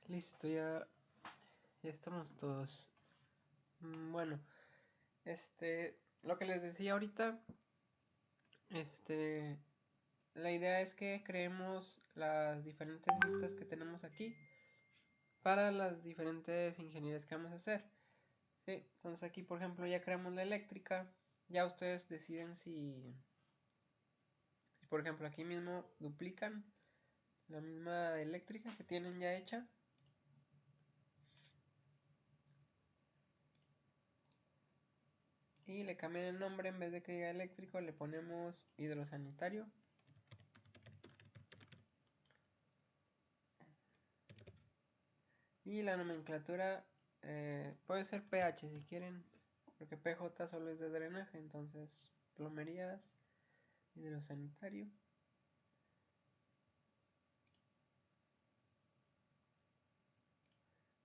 Listo, ya estamos todos. Bueno, lo que les decía ahorita, la idea es que creemos las diferentes vistas que tenemos aquí para las diferentes ingenierías que vamos a hacer. ¿Sí? Entonces aquí, por ejemplo, ya creamos la eléctrica. Ya ustedes deciden si por ejemplo, aquí mismo duplican la misma eléctrica que tienen ya hecha. Y le cambian el nombre, en vez de que diga eléctrico le ponemos hidrosanitario. Y la nomenclatura puede ser pH si quieren, porque PJ solo es de drenaje, entonces plomerías, hidrosanitario.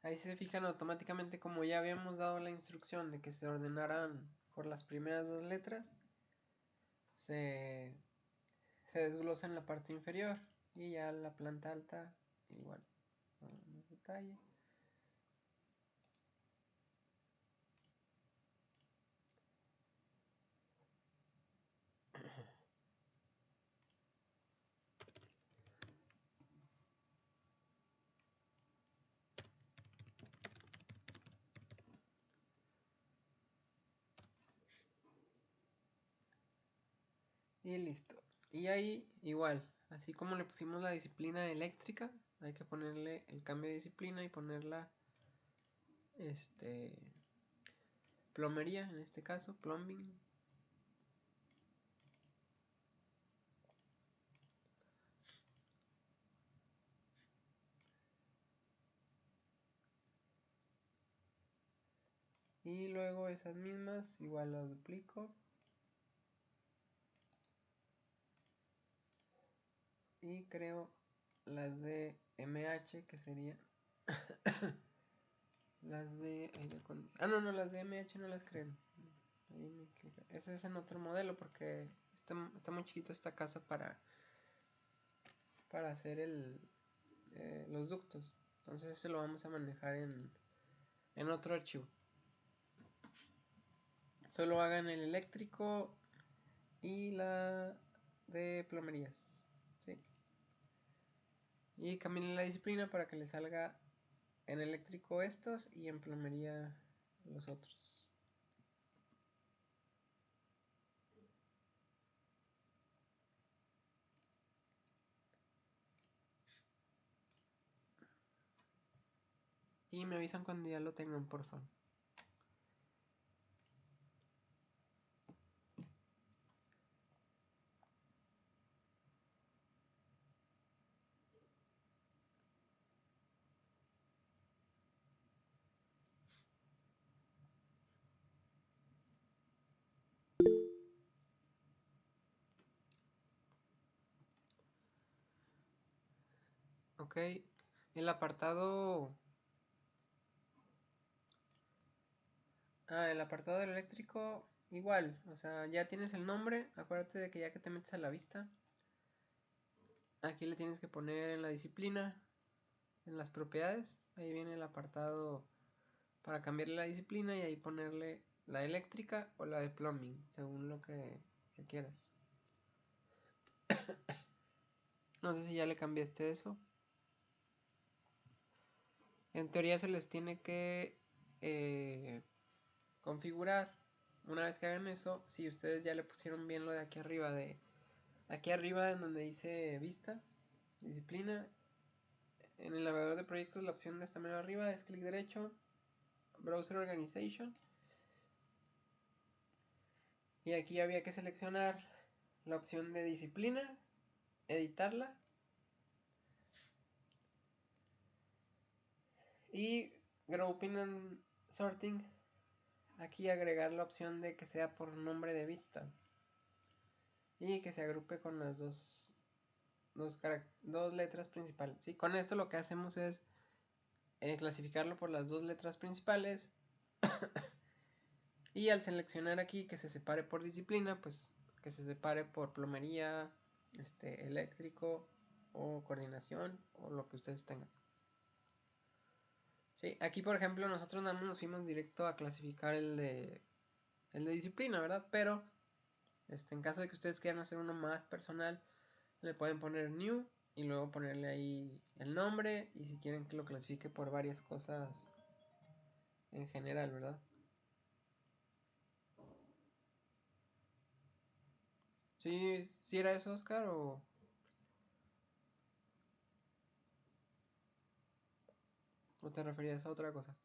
Ahí se fijan automáticamente, como ya habíamos dado la instrucción de que se ordenaran por las primeras dos letras, se desglosa en la parte inferior. Y ya la planta alta igual, más detalle. Y listo. Y ahí igual, así como le pusimos la disciplina eléctrica, hay que ponerle el cambio de disciplina y ponerla plomería, en este caso, plumbing. Y luego esas mismas igual las duplico. Y creo las de MH, que serían las de aire acondicionado. No, las de MH no las creen. Ahí me equivoqué. Ese es en otro modelo porque está muy chiquito esta casa para hacer los ductos. Entonces ese lo vamos a manejar en otro archivo. Solo hagan el eléctrico y la de plomerías. ¿Sí? Y cambien la disciplina para que le salga en eléctrico estos y en plomería los otros. Y me avisan cuando ya lo tengan, por favor. Ok, el apartado... el apartado del eléctrico igual, o sea, ya tienes el nombre, acuérdate de que ya que te metes a la vista, aquí le tienes que poner en la disciplina, en las propiedades, ahí viene el apartado para cambiarle la disciplina y ahí ponerle la eléctrica o la de plumbing, según lo que quieras. No sé si ya le cambiaste eso. En teoría se les tiene que configurar. Una vez que hagan eso, si ustedes ya le pusieron bien lo de aquí arriba, en donde dice vista, disciplina, en el navegador de proyectos la opción de esta manera arriba es clic derecho, browser organization, y aquí había que seleccionar la opción de disciplina, editarla, y grouping and sorting, aquí agregar la opción de que sea por nombre de vista y que se agrupe con las dos letras principales. ¿Sí? Con esto lo que hacemos es clasificarlo por las dos letras principales y al seleccionar aquí que se separe por disciplina, pues que se separe por plomería, eléctrico o coordinación o lo que ustedes tengan. Sí, aquí por ejemplo nosotros nada más nos fuimos directo a clasificar el de disciplina, ¿verdad? Pero en caso de que ustedes quieran hacer uno más personal, le pueden poner new y luego ponerle ahí el nombre y si quieren que lo clasifique por varias cosas en general, ¿verdad? ¿Sí, sí era eso, Oscar, o te referías a otra cosa?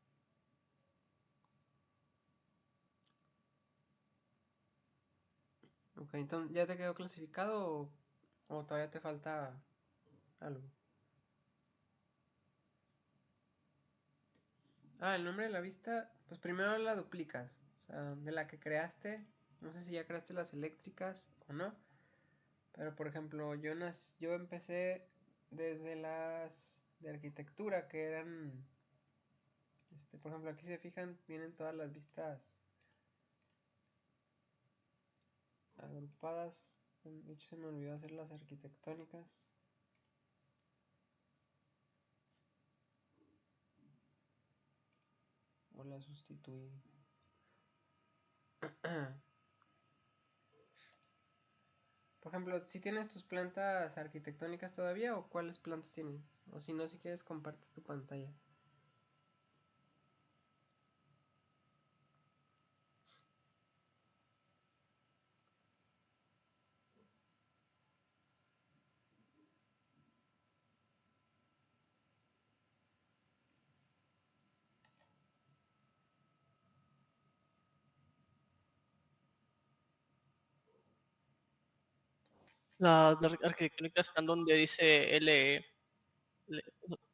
Ok, entonces, ¿ya te quedó clasificado o todavía te falta algo? Ah, el nombre de la vista, pues primero la duplicas. O sea, de la que creaste, no sé si ya creaste las eléctricas o no. Pero por ejemplo, yo empecé desde las de arquitectura, que eran, por ejemplo, aquí se fijan, vienen todas las vistas agrupadas. De hecho, se me olvidó hacer las arquitectónicas. O las sustituí. Por ejemplo, si tienes tus plantas arquitectónicas todavía o cuáles plantas tienes. O si no, si quieres, comparte tu pantalla. Las arquitectónicas están donde dice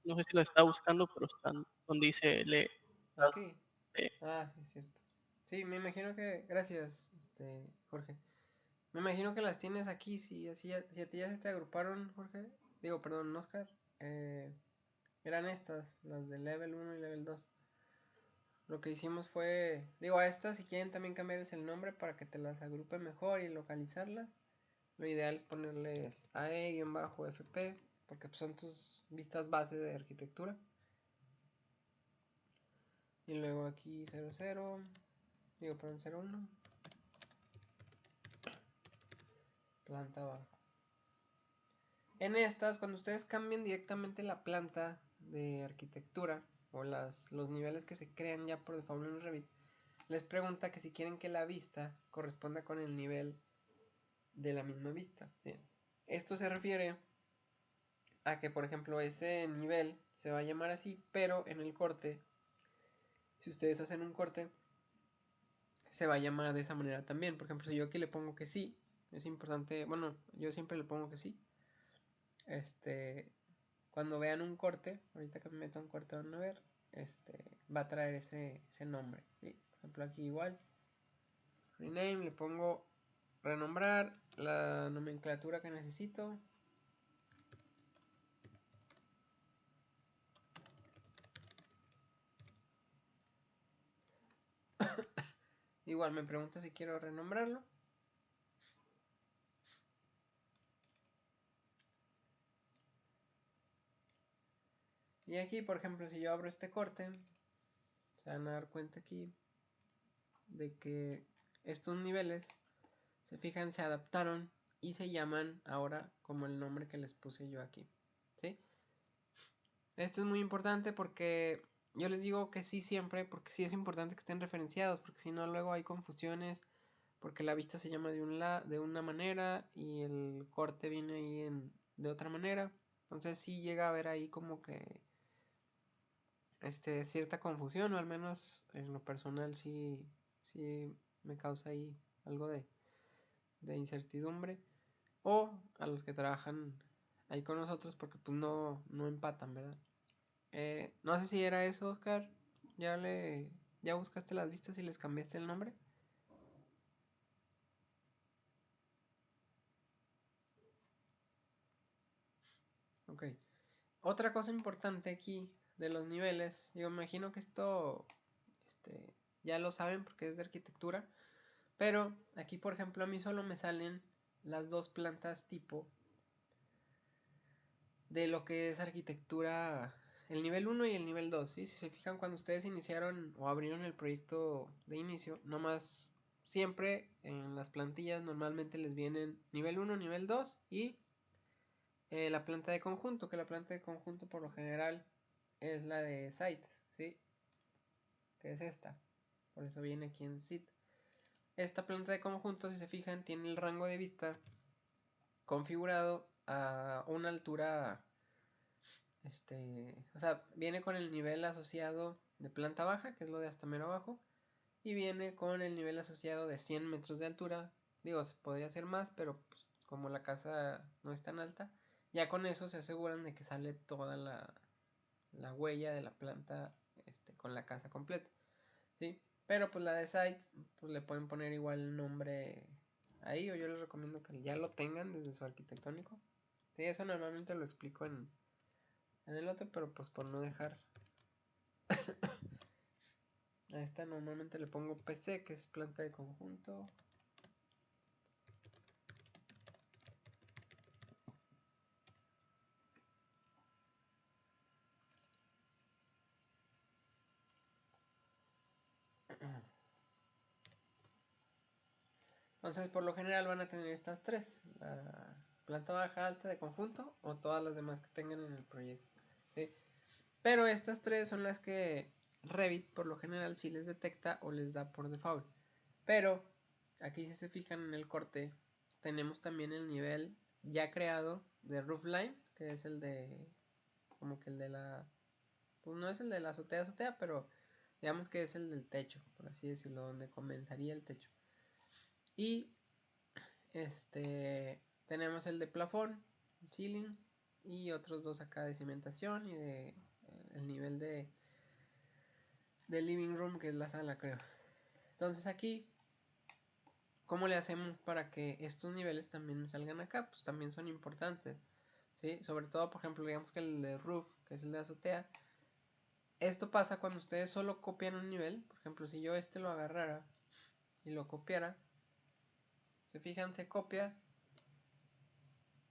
no sé si lo está buscando, pero están donde dice L. Aquí. Ah, sí, es cierto. Sí, me imagino que. Gracias, Jorge. Me imagino que las tienes aquí. Si a ti ya se te agruparon, Jorge. Digo, perdón, Oscar. Eran estas, las de level 1 y level 2. Lo que hicimos fue. Digo, a estas, si quieren también cambiarles el nombre para que te las agrupe mejor y localizarlas. Lo ideal es ponerles AE-FP. Porque pues, son tus vistas base de arquitectura. Y luego aquí 00. Digo, perdón, 01. Planta baja. En estas, cuando ustedes cambien directamente la planta de arquitectura o los niveles que se crean ya por default en Revit, les pregunta que si quieren que la vista corresponda con el nivel de la misma vista. ¿Sí? Esto se refiere a que, por ejemplo, ese nivel se va a llamar así, pero en el corte, si ustedes hacen un corte, se va a llamar de esa manera también. Por ejemplo, si yo aquí le pongo que sí, es importante, bueno, yo siempre le pongo que sí. Cuando vean un corte, ahorita que me meto un corte van a ver, va a traer ese nombre, ¿sí? Por ejemplo aquí igual, rename, le pongo renombrar la nomenclatura que necesito. Igual me pregunta si quiero renombrarlo. Y aquí, por ejemplo, si yo abro este corte, se van a dar cuenta aquí de que estos niveles, se fijan, se adaptaron y se llaman ahora como el nombre que les puse yo aquí, ¿sí? Esto es muy importante porque yo les digo que sí siempre, porque sí es importante que estén referenciados, porque si no luego hay confusiones, porque la vista se llama de una manera y el corte viene ahí de otra manera. Entonces sí llega a haber ahí como que cierta confusión, o al menos en lo personal sí me causa ahí algo de incertidumbre. O a los que trabajan ahí con nosotros porque pues no empatan, ¿verdad? No sé si era eso, Oscar. ¿Ya le ya buscaste las vistas y les cambiaste el nombre? Ok. Otra cosa importante aquí de los niveles, yo me imagino que esto ya lo saben porque es de arquitectura, pero aquí por ejemplo a mí solo me salen las dos plantas tipo de lo que es arquitectura el nivel 1 y el nivel 2, ¿sí? Si se fijan, cuando ustedes iniciaron o abrieron el proyecto de inicio, nomás siempre en las plantillas normalmente les vienen nivel 1, nivel 2 y la planta de conjunto, que la planta de conjunto por lo general es la de site, ¿sí? Que es esta. Por eso viene aquí en sit. Esta planta de conjunto, si se fijan, tiene el rango de vista configurado a una altura, o sea, viene con el nivel asociado de planta baja, que es lo de hasta mero abajo, y viene con el nivel asociado de 100 metros de altura. Digo, se podría hacer más, pero pues, como la casa no es tan alta, ya con eso se aseguran de que sale toda la huella de la planta con la casa completa, ¿sí? Pero pues la de sites, pues le pueden poner igual el nombre ahí, o yo les recomiendo que ya lo tengan desde su arquitectónico. Sí, eso normalmente lo explico en el otro, pero pues por no dejar. A esta normalmente le pongo PC, que es planta de conjunto. Entonces, por lo general van a tener estas tres: la planta baja, alta de conjunto o todas las demás que tengan en el proyecto, ¿sí? Pero estas tres son las que Revit por lo general sí les detecta o les da por default. Pero aquí si se fijan en el corte, tenemos también el nivel ya creado de roofline, que es el de, como que el de la, pues no es el de la azotea, pero digamos que es el del techo, por así decirlo, donde comenzaría el techo. Y tenemos el de plafón, ceiling, y otros dos acá de cimentación y de el nivel de living room, que es la sala, creo. Entonces aquí, ¿cómo le hacemos para que estos niveles también me salgan acá? Pues también son importantes, ¿sí? Sobre todo, por ejemplo, digamos que el de roof, que es el de azotea. Esto pasa cuando ustedes solo copian un nivel. Por ejemplo, si yo lo agarrara y lo copiara, se fijan, se copia,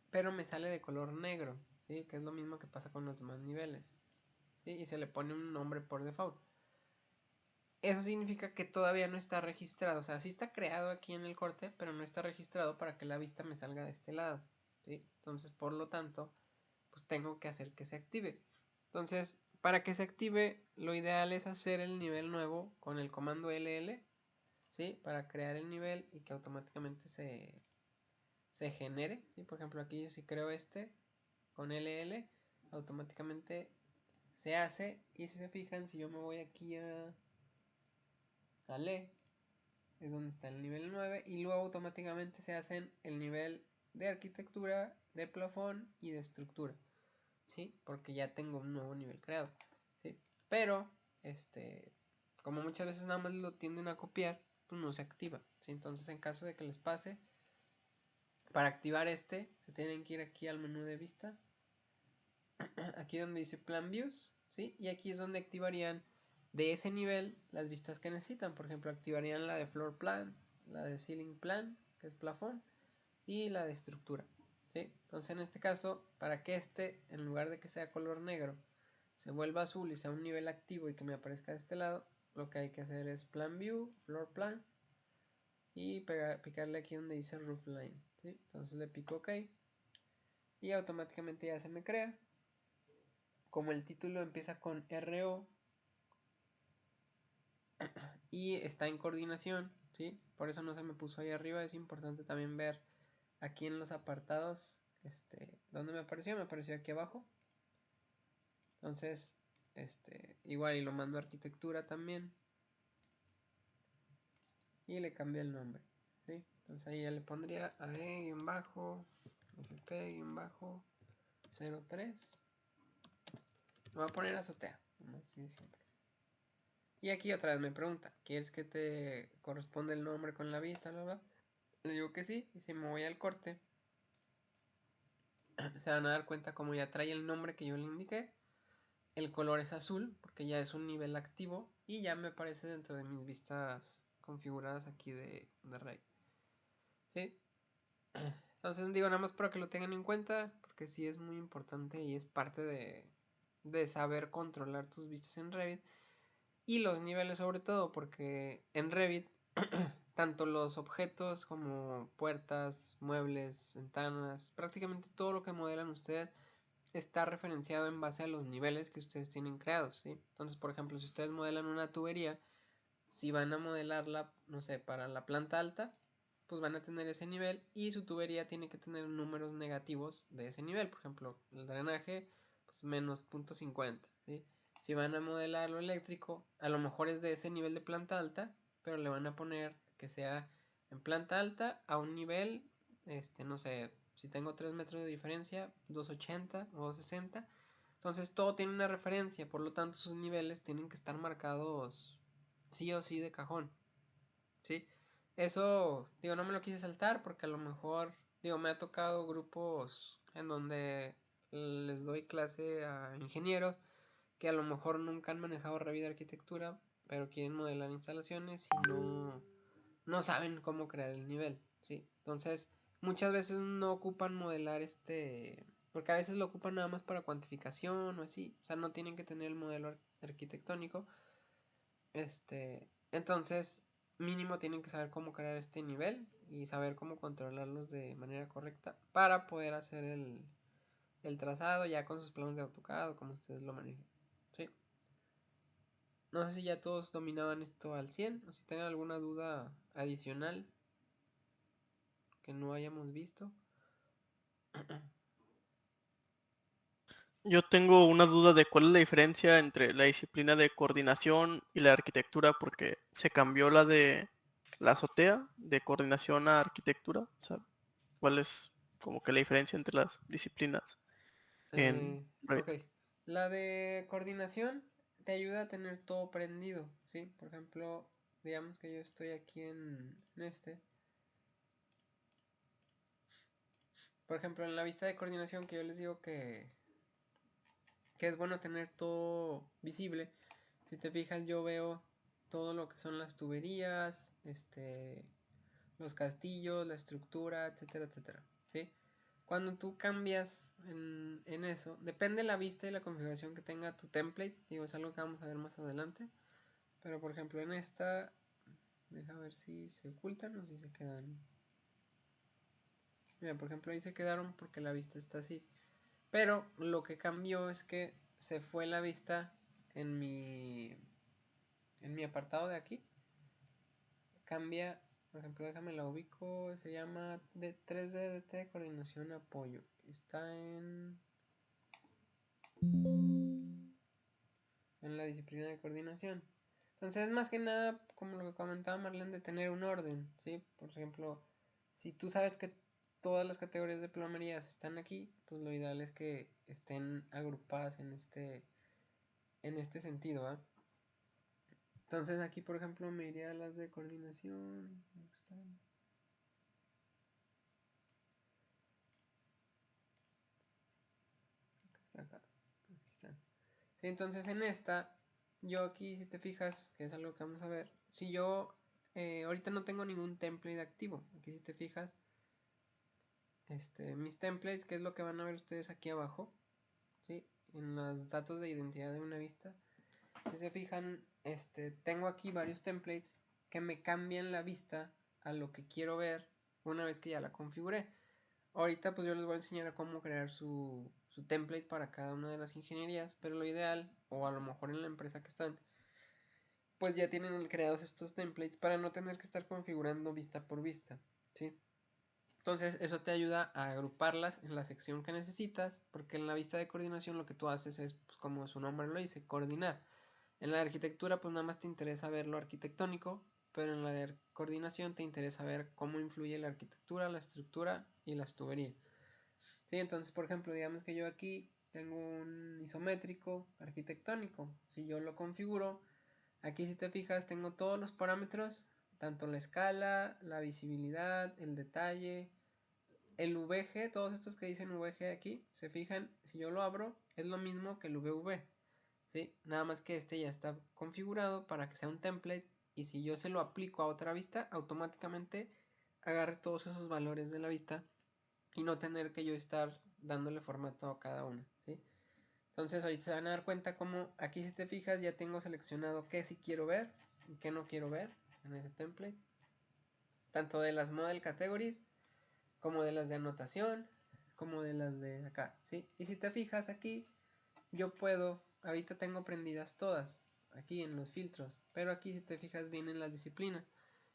pero me sale de color negro, ¿sí? Que es lo mismo que pasa con los demás niveles, ¿sí? Y se le pone un nombre por default. Eso significa que todavía no está registrado. O sea, sí está creado aquí en el corte, pero no está registrado para que la vista me salga de este lado, ¿sí? Entonces, por lo tanto, pues tengo que hacer que se active. Entonces, para que se active, lo ideal es hacer el nivel nuevo con el comando LL, ¿sí? Para crear el nivel y que automáticamente se genere, ¿sí? Por ejemplo, aquí si creo con LL, automáticamente se hace. Y si se fijan, si yo me voy aquí a E, es donde está el nivel 9, y luego automáticamente se hacen el nivel de arquitectura, de plafón y de estructura, ¿sí? Porque ya tengo un nuevo nivel creado, ¿sí? Pero, como muchas veces nada más lo tienden a copiar, pues no se activa, ¿sí? Entonces, en caso de que les pase, para activar se tienen que ir aquí al menú de vista, aquí donde dice Plan Views, ¿sí? Y aquí es donde activarían de ese nivel las vistas que necesitan. Por ejemplo, activarían la de Floor Plan, la de Ceiling Plan, que es plafón, y la de estructura, ¿sí? Entonces, en este caso, para que en lugar de que sea color negro, se vuelva azul y sea un nivel activo y que me aparezca de este lado, lo que hay que hacer es Plan View, Floor Plan, y picarle aquí donde dice Roof Line, ¿sí? Entonces le pico OK y automáticamente ya se me crea. Como el título empieza con RO y está en coordinación, ¿sí? Por eso no se me puso ahí arriba. Es importante también ver aquí en los apartados, ¿dónde me apareció? Me apareció aquí abajo. Entonces, igual y lo mando a arquitectura también. Y le cambio el nombre, ¿sí? Entonces ahí ya le pondría AE-FP-03. Lo voy a poner azotea, así de ejemplo. Y aquí otra vez me pregunta, ¿quieres que te corresponda el nombre con la vista, bla, bla? Le digo que sí, y si me voy al corte, se van a dar cuenta como ya trae el nombre que yo le indiqué. El color es azul, porque ya es un nivel activo, y ya me aparece dentro de mis vistas configuradas aquí de RAID, ¿sí? Entonces digo, nada más para que lo tengan en cuenta, porque sí es muy importante y es parte de saber controlar tus vistas en Revit y los niveles sobre todo, porque en Revit tanto los objetos como puertas, muebles, ventanas, prácticamente todo lo que modelan ustedes está referenciado en base a los niveles que ustedes tienen creados, ¿sí? Entonces, por ejemplo, si ustedes modelan una tubería, si van a modelarla, no sé, para la planta alta, pues van a tener ese nivel y su tubería tiene que tener números negativos de ese nivel. Por ejemplo, el drenaje, pues menos 0.50, ¿sí? Si van a modelar lo eléctrico, a lo mejor es de ese nivel de planta alta, pero le van a poner que sea en planta alta a un nivel, no sé, si tengo 3 metros de diferencia, 280 o 260. Entonces todo tiene una referencia, por lo tanto sus niveles tienen que estar marcados sí o sí de cajón, ¿sí? Eso, digo, no me lo quise saltar porque a lo mejor, digo, me ha tocado grupos en donde les doy clase a ingenieros que a lo mejor nunca han manejado Revit de arquitectura, pero quieren modelar instalaciones y no saben cómo crear el nivel, ¿sí? Entonces, muchas veces no ocupan modelar porque a veces lo ocupan nada más para cuantificación o así, o sea, no tienen que tener el modelo arquitectónico, entonces, mínimo tienen que saber cómo crear este nivel y saber cómo controlarlos de manera correcta para poder hacer el trazado ya con sus planos de AutoCAD o como ustedes lo manejen, ¿sí? No sé si ya todos dominaban esto al 100 o si tengan alguna duda adicional que no hayamos visto. Yo tengo una duda de cuál es la diferencia entre la disciplina de coordinación y la arquitectura, porque se cambió la de la azotea de coordinación a arquitectura. O sea, ¿cuál es como que la diferencia entre las disciplinas en Revit? Ok, la de coordinación te ayuda a tener todo prendido, ¿sí? Por ejemplo, digamos que yo estoy aquí en este. Por ejemplo, en la vista de coordinación que yo les digo que es bueno tener todo visible. Si te fijas, yo veo todo lo que son las tuberías, los castillos, la estructura, etcétera, etcétera, ¿sí? Cuando tú cambias en eso, depende de la vista y la configuración que tenga tu template, digo, es algo que vamos a ver más adelante, pero por ejemplo en esta, deja ver si se ocultan o si se quedan. Mira, por ejemplo ahí se quedaron porque la vista está así, pero lo que cambió es que se fue la vista en mi apartado de aquí, cambia, por ejemplo, déjame la ubico, se llama 3DDT Coordinación Apoyo. Está en la disciplina de coordinación. Entonces es más que nada, como lo que comentaba Marlene, de tener un orden, ¿sí? Por ejemplo, si tú sabes que todas las categorías de plomerías están aquí, pues lo ideal es que estén agrupadas en este sentido, ¿ah? Entonces aquí, por ejemplo, me iría a las de coordinación. Acá, aquí están. Sí, entonces en esta, yo aquí, si te fijas, que es algo que vamos a ver, si yo ahorita no tengo ningún template activo, aquí si te fijas, mis templates, que es lo que van a ver ustedes aquí abajo, ¿sí? En los datos de identidad de una vista, si se fijan, tengo aquí varios templates que me cambian la vista a lo que quiero ver una vez que ya la configuré. Ahorita pues yo les voy a enseñar a cómo crear su template para cada una de las ingenierías, pero lo ideal, o a lo mejor en la empresa que están, pues ya tienen creados estos templates para no tener que estar configurando vista por vista, ¿sí? Entonces eso te ayuda a agruparlas en la sección que necesitas, porque en la vista de coordinación lo que tú haces es, pues, como su nombre lo dice, coordinar. En la de arquitectura pues nada más te interesa ver lo arquitectónico, pero en la de coordinación te interesa ver cómo influye la arquitectura, la estructura y las tuberías. Sí, entonces por ejemplo digamos que yo aquí tengo un isométrico arquitectónico. Si yo lo configuro, aquí si te fijas tengo todos los parámetros, tanto la escala, la visibilidad, el detalle, el VG, todos estos que dicen VG aquí, se fijan, si yo lo abro, es lo mismo que el VV, ¿sí? Nada más que ya está configurado para que sea un template y si yo se lo aplico a otra vista, automáticamente agarre todos esos valores de la vista y no tener que yo estar dándole formato a cada uno, ¿sí? Entonces ahorita se van a dar cuenta como aquí, si te fijas, ya tengo seleccionado qué sí quiero ver y qué no quiero ver en ese template, tanto de las model categories como de las de anotación, como de las de acá, ¿sí? Y si te fijas aquí, yo puedo, ahorita tengo prendidas todas, aquí en los filtros, pero aquí si te fijas vienen las disciplinas.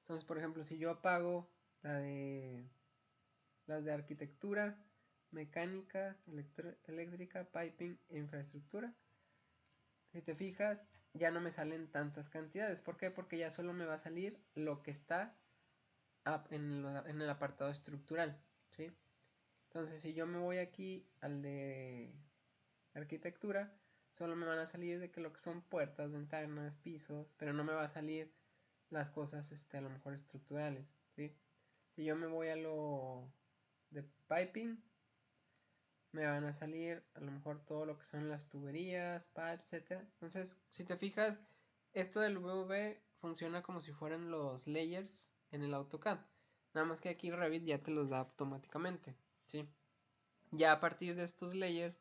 Entonces, por ejemplo, si yo apago las de arquitectura, mecánica, eléctrica, piping e infraestructura, si te fijas, ya no me salen tantas cantidades. ¿Por qué? Porque ya solo me va a salir lo que está en el apartado estructural, ¿sí? Entonces, si yo me voy aquí al de arquitectura, solo me van a salir de que lo que son puertas, ventanas, pisos, pero no me va a salir las cosas a lo mejor estructurales, ¿sí? Si yo me voy a lo de piping, me van a salir a lo mejor todo lo que son las tuberías, pipes, etc. Entonces, si te fijas, esto del VV funciona como si fueran los layers en el AutoCAD. Nada más que aquí Revit ya te los da automáticamente, ¿sí? Ya a partir de estos layers,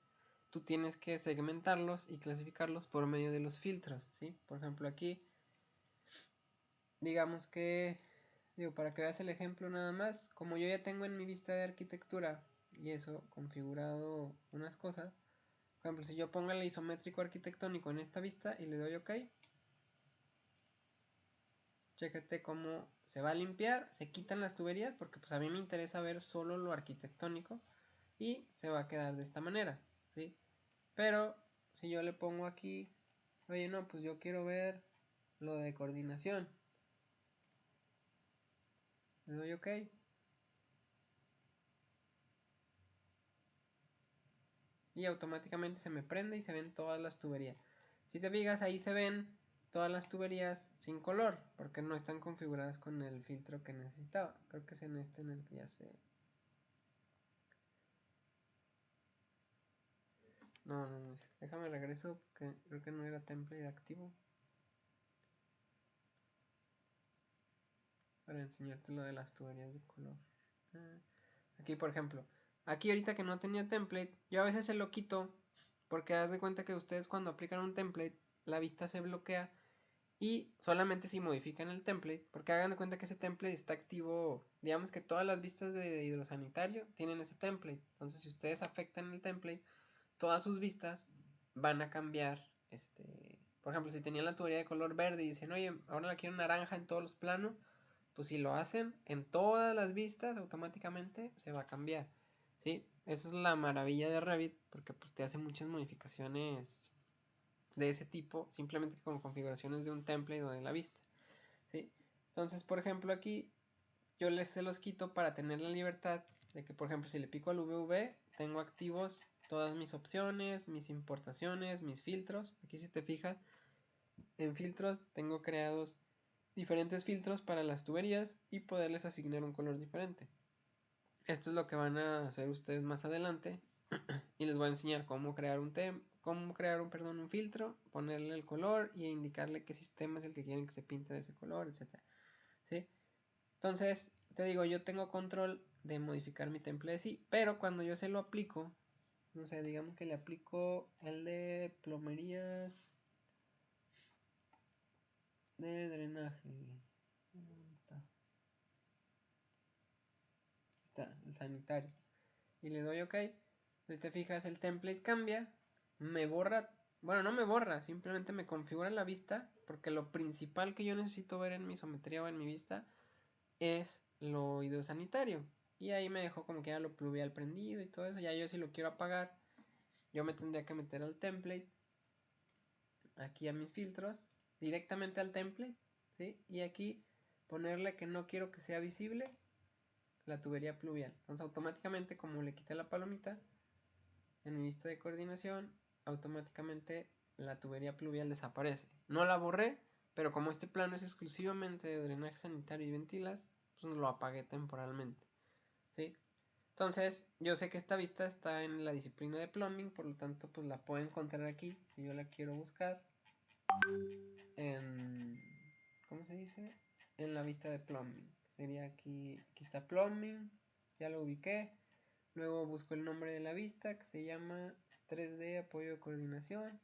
tú tienes que segmentarlos y clasificarlos por medio de los filtros, ¿sí? Por ejemplo, aquí, digamos que, digo, para que veas el ejemplo nada más, como yo ya tengo en mi vista de arquitectura y eso configurado unas cosas, por ejemplo, si yo pongo el isométrico arquitectónico en esta vista y le doy OK, chécate cómo se va a limpiar, se quitan las tuberías, porque pues a mí me interesa ver solo lo arquitectónico y se va a quedar de esta manera, ¿sí? Pero si yo le pongo aquí, oye, no, pues yo quiero ver lo de coordinación, le doy OK y automáticamente se me prende y se ven todas las tuberías. Si te fijas, ahí se ven todas las tuberías sin color, porque no están configuradas con el filtro que necesitaba. Creo que es en este en el que ya se... No, no, no. Déjame regreso porque creo que no era template activo. Para enseñarte lo de las tuberías de color. Aquí, por ejemplo, aquí ahorita que no tenía template, yo a veces se lo quito porque haz de cuenta que ustedes cuando aplican un template, la vista se bloquea y solamente si modifican el template, porque hagan de cuenta que ese template está activo, digamos que todas las vistas de hidrosanitario tienen ese template. Entonces, si ustedes afectan el template, todas sus vistas van a cambiar. Por ejemplo, si tenían la tubería de color verde y dicen, oye, ahora la quiero naranja en todos los planos, pues si lo hacen en todas las vistas, automáticamente se va a cambiar. ¿Sí? Esa es la maravilla de Revit, porque pues te hace muchas modificaciones de ese tipo, simplemente con configuraciones de un template o de la vista. ¿Sí? Entonces, por ejemplo, aquí yo se los quito para tener la libertad de que, por ejemplo, si le pico al VV, tengo activos todas mis opciones, mis importaciones, mis filtros. Aquí si te fijas, en filtros tengo creados diferentes filtros para las tuberías y poderles asignar un color diferente. Esto es lo que van a hacer ustedes más adelante y les voy a enseñar cómo crear un filtro, ponerle el color y indicarle qué sistema es el que quieren que se pinte de ese color, etcétera. ¿Sí? Entonces, te digo, yo tengo control de modificar mi template sí, pero cuando yo se lo aplico, no sé, digamos que le aplico el de plomerías de drenaje. ¿Dónde está? Está, el sanitario. Y le doy OK. Si te fijas, el template cambia, me borra, bueno, no me borra, simplemente me configura la vista, porque lo principal que yo necesito ver en mi isometría o en mi vista es lo hidrosanitario. Y ahí me dejó como que ya lo pluvial prendido y todo eso. Ya yo si lo quiero apagar, yo me tendría que meter al template, aquí a mis filtros, directamente al template, ¿sí? Y aquí ponerle que no quiero que sea visible la tubería pluvial. Entonces automáticamente, como le quité la palomita, en mi vista de coordinación, automáticamente la tubería pluvial desaparece. No la borré, pero como este plano es exclusivamente de drenaje sanitario y ventilas, pues lo apagué temporalmente. ¿Sí? Entonces, yo sé que esta vista está en la disciplina de plumbing, por lo tanto, pues la puedo encontrar aquí, si yo la quiero buscar, en, ¿cómo se dice? En la vista de plumbing. Sería aquí está plumbing, ya lo ubiqué. Luego busco el nombre de la vista, que se llama 3D, apoyo de coordinación.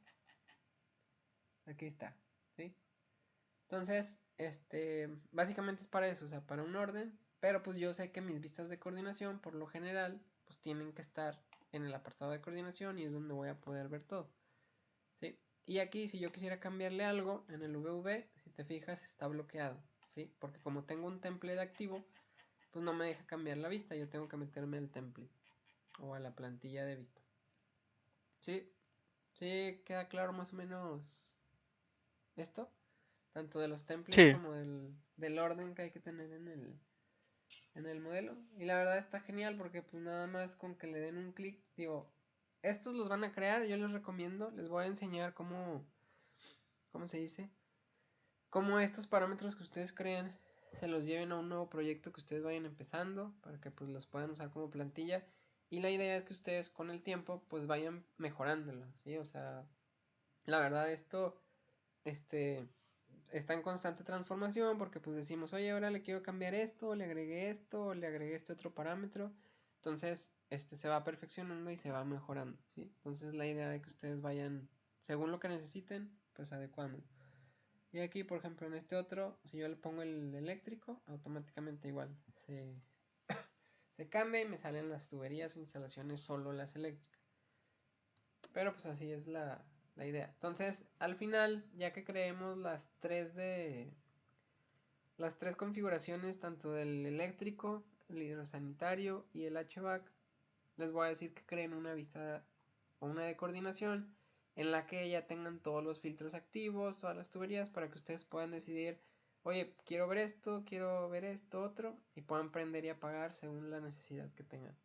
Aquí está, ¿sí? Entonces, básicamente es para eso, o sea, para un orden. Pero pues yo sé que mis vistas de coordinación, por lo general, pues tienen que estar en el apartado de coordinación y es donde voy a poder ver todo, ¿sí? Y aquí, si yo quisiera cambiarle algo, en el VV, si te fijas, está bloqueado, ¿sí? Porque como tengo un template activo, pues no me deja cambiar la vista, yo tengo que meterme al template o a la plantilla de vista. ¿Sí? ¿Sí queda claro más o menos esto? Tanto de los templates Sí, como del orden que hay que tener en el modelo. Y la verdad está genial porque pues nada más con que le den un clic, digo, estos los van a crear, yo les recomiendo, les voy a enseñar ¿cómo se dice? Cómo estos parámetros que ustedes crean se los lleven a un nuevo proyecto que ustedes vayan empezando para que pues los puedan usar como plantilla. Y la idea es que ustedes con el tiempo pues vayan mejorándolo, ¿sí? O sea, la verdad esto, está en constante transformación porque pues decimos, oye, ahora le quiero cambiar esto, le agregué esto, le agregué este otro parámetro. Entonces, se va perfeccionando y se va mejorando, ¿sí? Entonces, la idea de que ustedes vayan, según lo que necesiten, pues adecuando. Y aquí, por ejemplo, en este otro, si yo le pongo el eléctrico, automáticamente igual se cambia y me salen las tuberías o instalaciones solo las eléctricas. Pero pues así es la idea. Entonces, al final, ya que creemos las tres configuraciones, tanto del eléctrico, el hidrosanitario y el HVAC, les voy a decir que creen una vista o una de coordinación en la que ya tengan todos los filtros activos, todas las tuberías, para que ustedes puedan decidir, oye, quiero ver esto, otro, y puedan prender y apagar según la necesidad que tengan.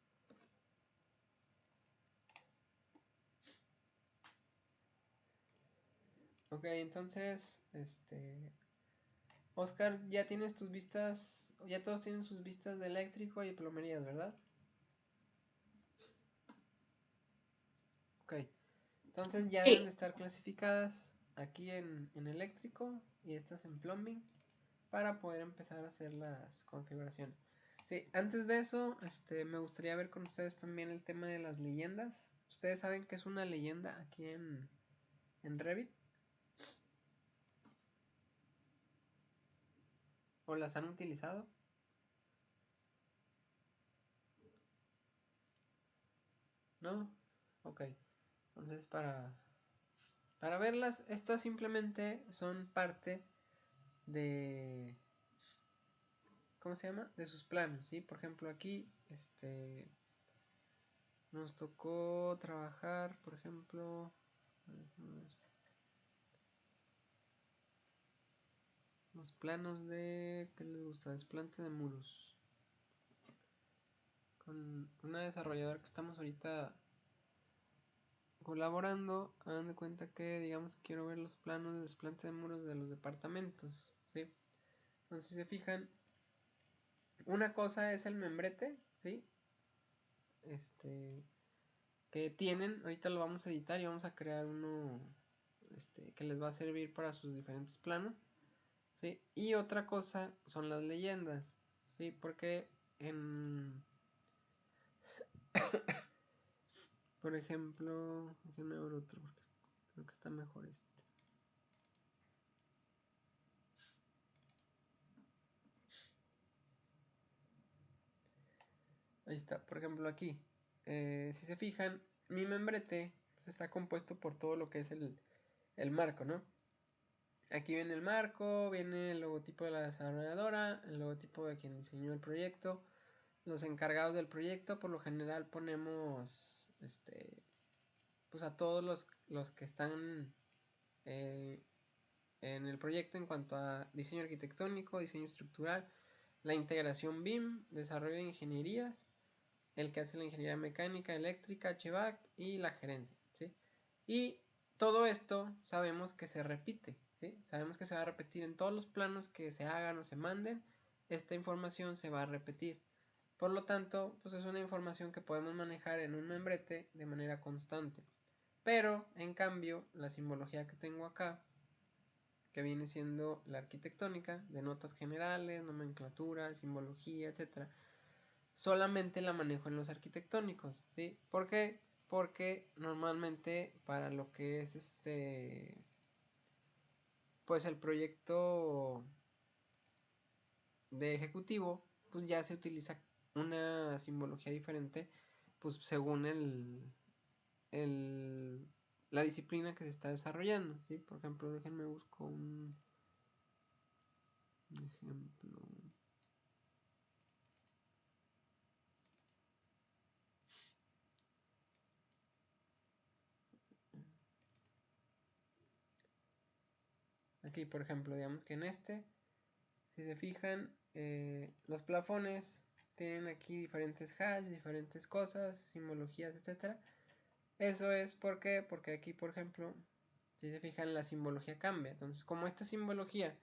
Ok, entonces, Oscar, ya tienes tus vistas, ya todos tienen sus vistas de eléctrico y plomerías, ¿verdad? Ok, entonces ya deben de Sí, estar clasificadas aquí en eléctrico y estas en plumbing para poder empezar a hacer las configuraciones. Sí, antes de eso, me gustaría ver con ustedes también el tema de las leyendas. ¿Ustedes saben qué es una leyenda aquí en Revit? ¿O las han utilizado? ¿No? Ok. Entonces para verlas, estas simplemente son parte de, ¿cómo se llama? De sus planos, ¿sí? Por ejemplo, aquí, nos tocó trabajar, por ejemplo, los planos de, ¿qué les gusta? Desplante de muros. Con una desarrolladora que estamos ahorita colaborando, hagan de cuenta que, digamos, quiero ver los planos de desplante de muros de los departamentos, ¿sí? Entonces, si se fijan, una cosa es el membrete, ¿sí? Que tienen, ahorita lo vamos a editar y vamos a crear uno, que les va a servir para sus diferentes planos, ¿sí? Y otra cosa son las leyendas, ¿sí? Porque en, por ejemplo, déjenme ver otro porque creo que está mejor este. Ahí está, por ejemplo aquí, si se fijan, mi membrete pues, está compuesto por todo lo que es el marco, ¿no? Aquí viene el marco, viene el logotipo de la desarrolladora, el logotipo de quien diseñó el proyecto, los encargados del proyecto. Por lo general ponemos pues a todos los que están eh, en el proyecto en cuanto a diseño arquitectónico, diseño estructural, la integración BIM, desarrollo de ingenierías, el que hace la ingeniería mecánica, eléctrica, HVAC y la gerencia, ¿sí? Y todo esto sabemos que se repite, ¿sí? Sabemos que se va a repetir en todos los planos que se hagan o se manden, esta información se va a repetir. Por lo tanto, pues es una información que podemos manejar en un membrete de manera constante. Pero, en cambio, la simbología que tengo acá, que viene siendo la arquitectónica, de notas generales, nomenclatura, simbología, etcétera, solamente la manejo en los arquitectónicos, ¿sí? ¿Por qué? porque normalmente para lo que es pues el proyecto de ejecutivo, pues ya se utiliza una simbología diferente, pues según el la disciplina que se está desarrollando, ¿sí? Por ejemplo, déjenme busco un ejemplo. Aquí, por ejemplo, digamos que en si se fijan, los plafones tienen aquí diferentes hash, diferentes cosas, simbologías, etcétera. Eso es porque aquí, por ejemplo, si se fijan, la simbología cambia. Entonces, como esta simbología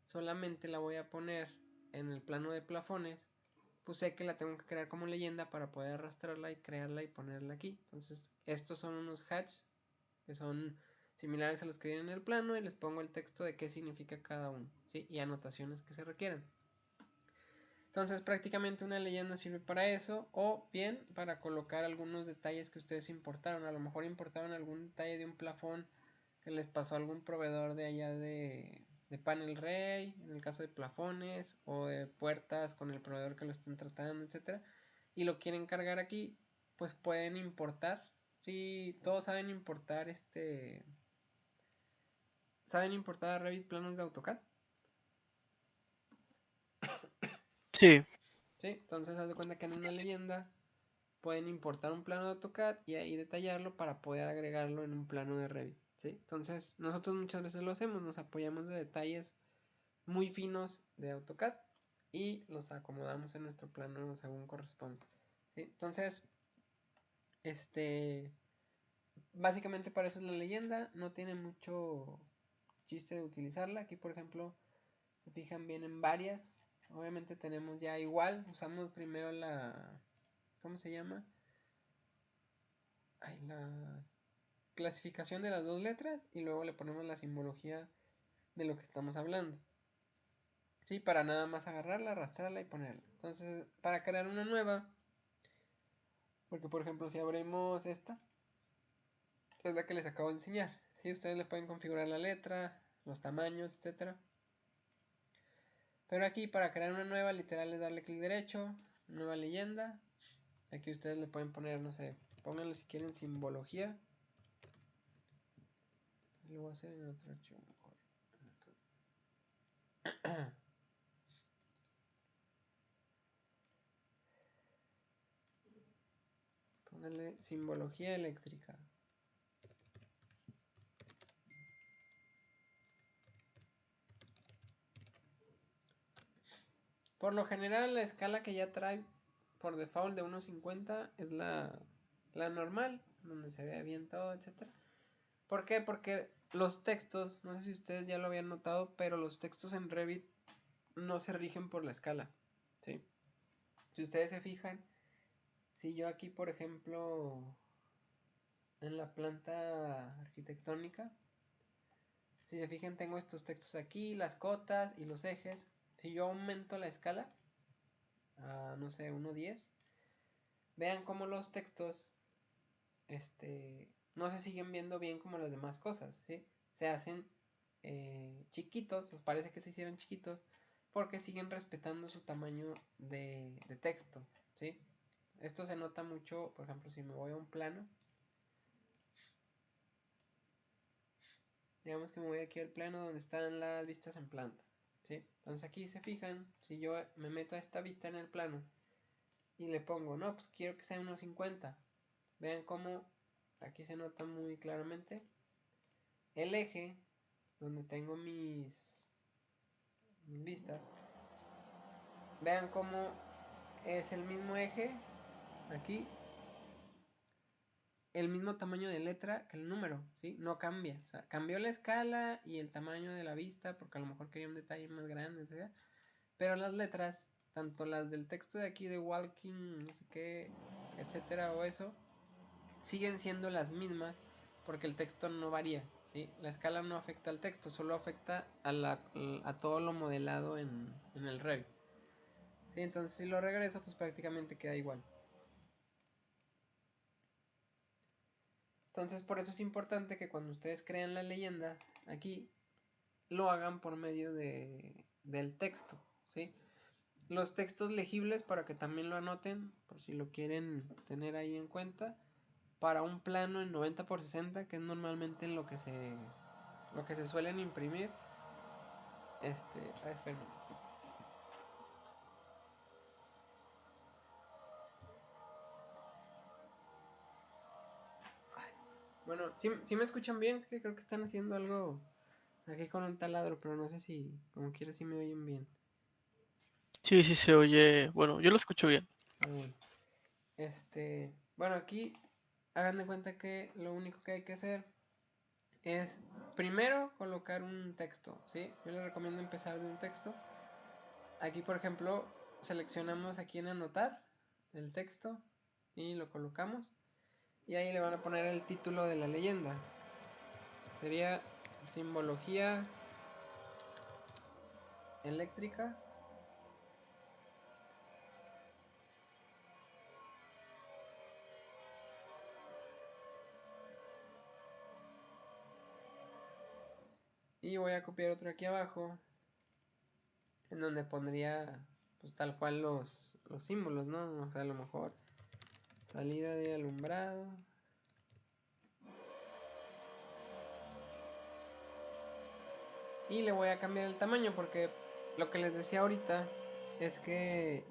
solamente la voy a poner en el plano de plafones, pues sé que la tengo que crear como leyenda para poder arrastrarla y crearla y ponerla aquí. Entonces, estos son unos hash que son similares a los que vienen en el plano y les pongo el texto de qué significa cada uno, ¿sí? Y anotaciones que se requieran. Entonces prácticamente una leyenda sirve para eso o bien para colocar algunos detalles que ustedes importaron. A lo mejor importaron algún detalle de un plafón que les pasó a algún proveedor de allá de Panel Rey, en el caso de plafones o de puertas con el proveedor que lo estén tratando, etcétera, y lo quieren cargar aquí, pues pueden importar. Sí, todos saben importar ¿saben importar a Revit planos de AutoCAD? Sí, Sí, entonces haz de cuenta que en una leyenda pueden importar un plano de AutoCAD y ahí detallarlo para poder agregarlo en un plano de Revit, ¿sí? Entonces nosotros muchas veces lo hacemos, nos apoyamos de detalles muy finos de AutoCAD y los acomodamos en nuestro plano según corresponde, ¿sí? Entonces, este, básicamente para eso es la leyenda, no tiene mucho chiste de utilizarla. Aquí, por ejemplo, se fijan bien en varias. Obviamente tenemos ya igual, usamos primero ¿cómo se llama? Ay, la clasificación de las dos letras y luego le ponemos la simbología de lo que estamos hablando. Sí, para nada más agarrarla, arrastrarla y ponerla. Entonces, para crear una nueva, porque por ejemplo, si abrimos esta, es la que les acabo de enseñar. Sí, ustedes le pueden configurar la letra, los tamaños, etcétera. Pero aquí para crear una nueva, literal es darle clic derecho, nueva leyenda. Aquí ustedes le pueden poner, no sé, pónganlo si quieren simbología. Lo voy a hacer en otro archivo mejor. Pónganle simbología eléctrica. Por lo general, la escala que ya trae por default de 1.50 es la normal, donde se vea bien todo, etcétera. ¿Por qué? Porque los textos, no sé si ustedes ya lo habían notado, pero los textos en Revit no se rigen por la escala, ¿sí? Si ustedes se fijan, si yo aquí, por ejemplo, en la planta arquitectónica, si se fijan, tengo estos textos aquí, las cotas y los ejes. Si yo aumento la escala a, no sé, 1.10, vean cómo los textos no se siguen viendo bien como las demás cosas, ¿sí? Se hacen chiquitos, os parece que se hicieron chiquitos, porque siguen respetando su tamaño de texto, ¿sí? Esto se nota mucho, por ejemplo, si me voy a un plano, digamos que me voy aquí al plano donde están las vistas en planta, ¿sí? Entonces aquí se fijan, si yo me meto a esta vista en el plano y le pongo, no, pues quiero que sea 1.50, vean cómo aquí se nota muy claramente el eje donde tengo mis vistas. Vean cómo es el mismo eje aquí, el mismo tamaño de letra que el número, ¿sí? No cambia. O sea, cambió la escala y el tamaño de la vista porque a lo mejor quería un detalle más grande, etc. Pero las letras, tanto las del texto de aquí de walking, no sé qué, etcétera, o eso, siguen siendo las mismas porque el texto no varía, ¿sí? La escala no afecta al texto, solo afecta a todo lo modelado en el Revit. ¿Sí? Entonces si lo regreso, pues prácticamente queda igual. Entonces por eso es importante que cuando ustedes crean la leyenda aquí, lo hagan por medio del texto, ¿sí? Los textos legibles para que también lo anoten, por si lo quieren tener ahí en cuenta, para un plano en 90x60, que es normalmente lo que se suelen imprimir. Espérenme. Bueno, si me escuchan bien, es que creo que están haciendo algo aquí con un taladro, pero no sé si, como quiera, si me oyen bien. Sí, sí se oye. Bueno, yo lo escucho bien. Ah, bueno. Bueno, aquí hagan de cuenta que lo único que hay que hacer es primero colocar un texto, ¿sí? Yo les recomiendo empezar de un texto. Aquí, por ejemplo, seleccionamos aquí en anotar el texto y lo colocamos. Y ahí le van a poner el título de la leyenda. Sería simbología eléctrica. Y voy a copiar otro aquí abajo, en donde pondría pues tal cual los símbolos, ¿no? O sea, a lo mejor salida de alumbrado. Y le voy a cambiar el tamaño porque lo que les decía ahorita es que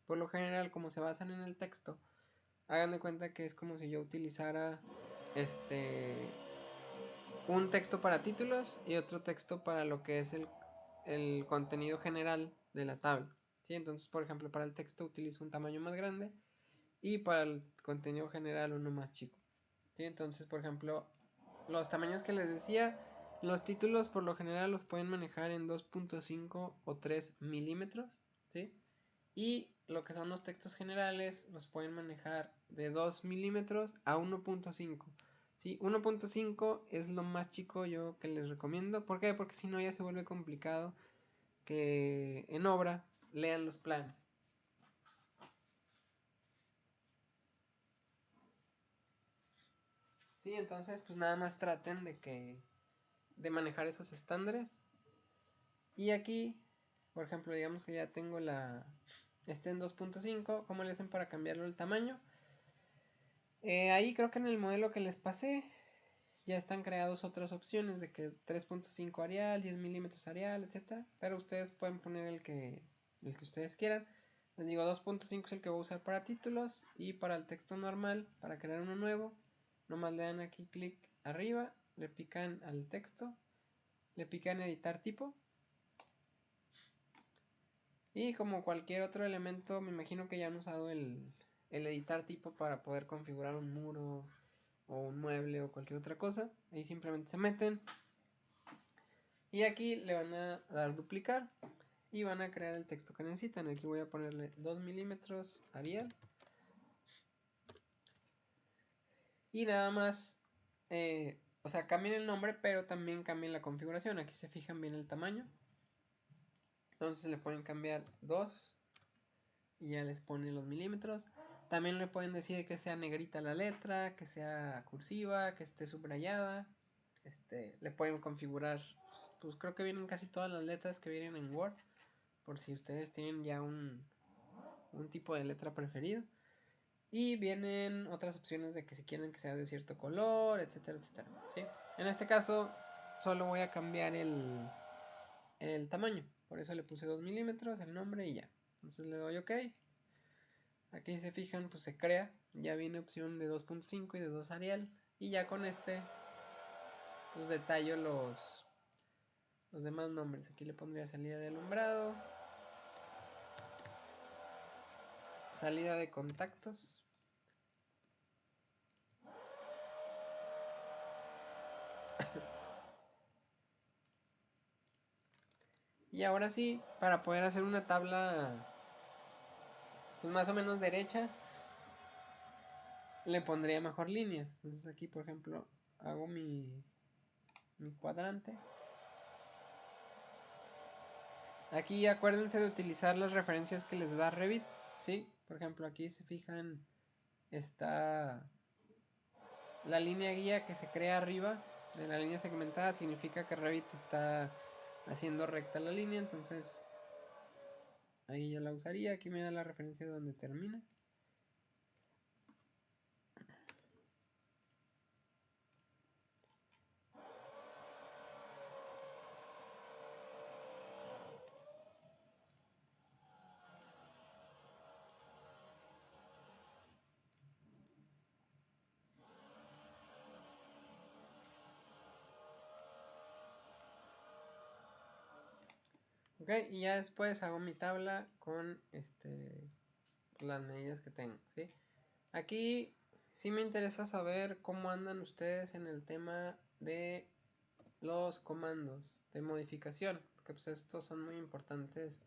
por lo general como se basan en el texto, hagan de cuenta que es como si yo utilizara este un texto para títulos y otro texto para lo que es el contenido general de la tabla. ¿Sí? Entonces, por ejemplo, para el texto utilizo un tamaño más grande y para el contenido general uno más chico. ¿Sí? Entonces, por ejemplo, los tamaños que les decía, los títulos por lo general los pueden manejar en 2.5 o 3 milímetros. ¿Sí? Y lo que son los textos generales los pueden manejar de 2 milímetros a 1.5. ¿Sí? 1.5 es lo más chico yo que les recomiendo. ¿Por qué? Porque si no ya se vuelve complicado que en obra lean los planos. Sí, entonces pues nada más traten de manejar esos estándares. Y aquí, por ejemplo, digamos que ya tengo en 2.5. ¿Cómo le hacen para cambiarlo el tamaño? Ahí creo que en el modelo que les pasé ya están creadas otras opciones de que 3.5 Arial, 10 milímetros Arial, etcétera. Pero ustedes pueden poner el que ustedes quieran. Les digo, 2.5 es el que voy a usar para títulos y para el texto normal, para crear uno nuevo. Nomás le dan aquí clic arriba, le pican al texto, le pican editar tipo. Y como cualquier otro elemento, me imagino que ya han usado el editar tipo para poder configurar un muro o un mueble o cualquier otra cosa. Ahí simplemente se meten. Y aquí le van a dar duplicar y van a crear el texto que necesitan. Aquí voy a ponerle 2 milímetros Arial. Y nada más, o sea, cambien el nombre, pero también cambien la configuración. Aquí se fijan bien el tamaño. Entonces le pueden cambiar 2 y ya les ponen los milímetros. También le pueden decir que sea negrita la letra, que sea cursiva, que esté subrayada. Le pueden configurar, pues creo que vienen casi todas las letras que vienen en Word, por si ustedes tienen ya un tipo de letra preferido. Y vienen otras opciones de que si quieren que sea de cierto color, etcétera, etcétera. ¿Sí? En este caso, solo voy a cambiar el tamaño. Por eso le puse 2 milímetros, el nombre y ya. Entonces le doy OK. Aquí se fijan, pues se crea. Ya viene opción de 2.5 y de 2 Arial. Y ya con pues detallo los demás nombres. Aquí le pondría salida de alumbrado, salida de contactos. Y ahora sí, para poder hacer una tabla pues más o menos derecha, le pondría mejor líneas. Entonces aquí, por ejemplo, hago mi cuadrante. Aquí acuérdense de utilizar las referencias que les da Revit, ¿sí? Por ejemplo, aquí se fijan, está la línea guía que se crea arriba de la línea segmentada significa que Revit está haciendo recta la línea, entonces ahí yo la usaría. Aquí me da la referencia de donde termina. Ok, y ya después hago mi tabla con las medidas que tengo, ¿sí? Aquí sí me interesa saber cómo andan ustedes en el tema de los comandos de modificación, porque pues estos son muy importantes,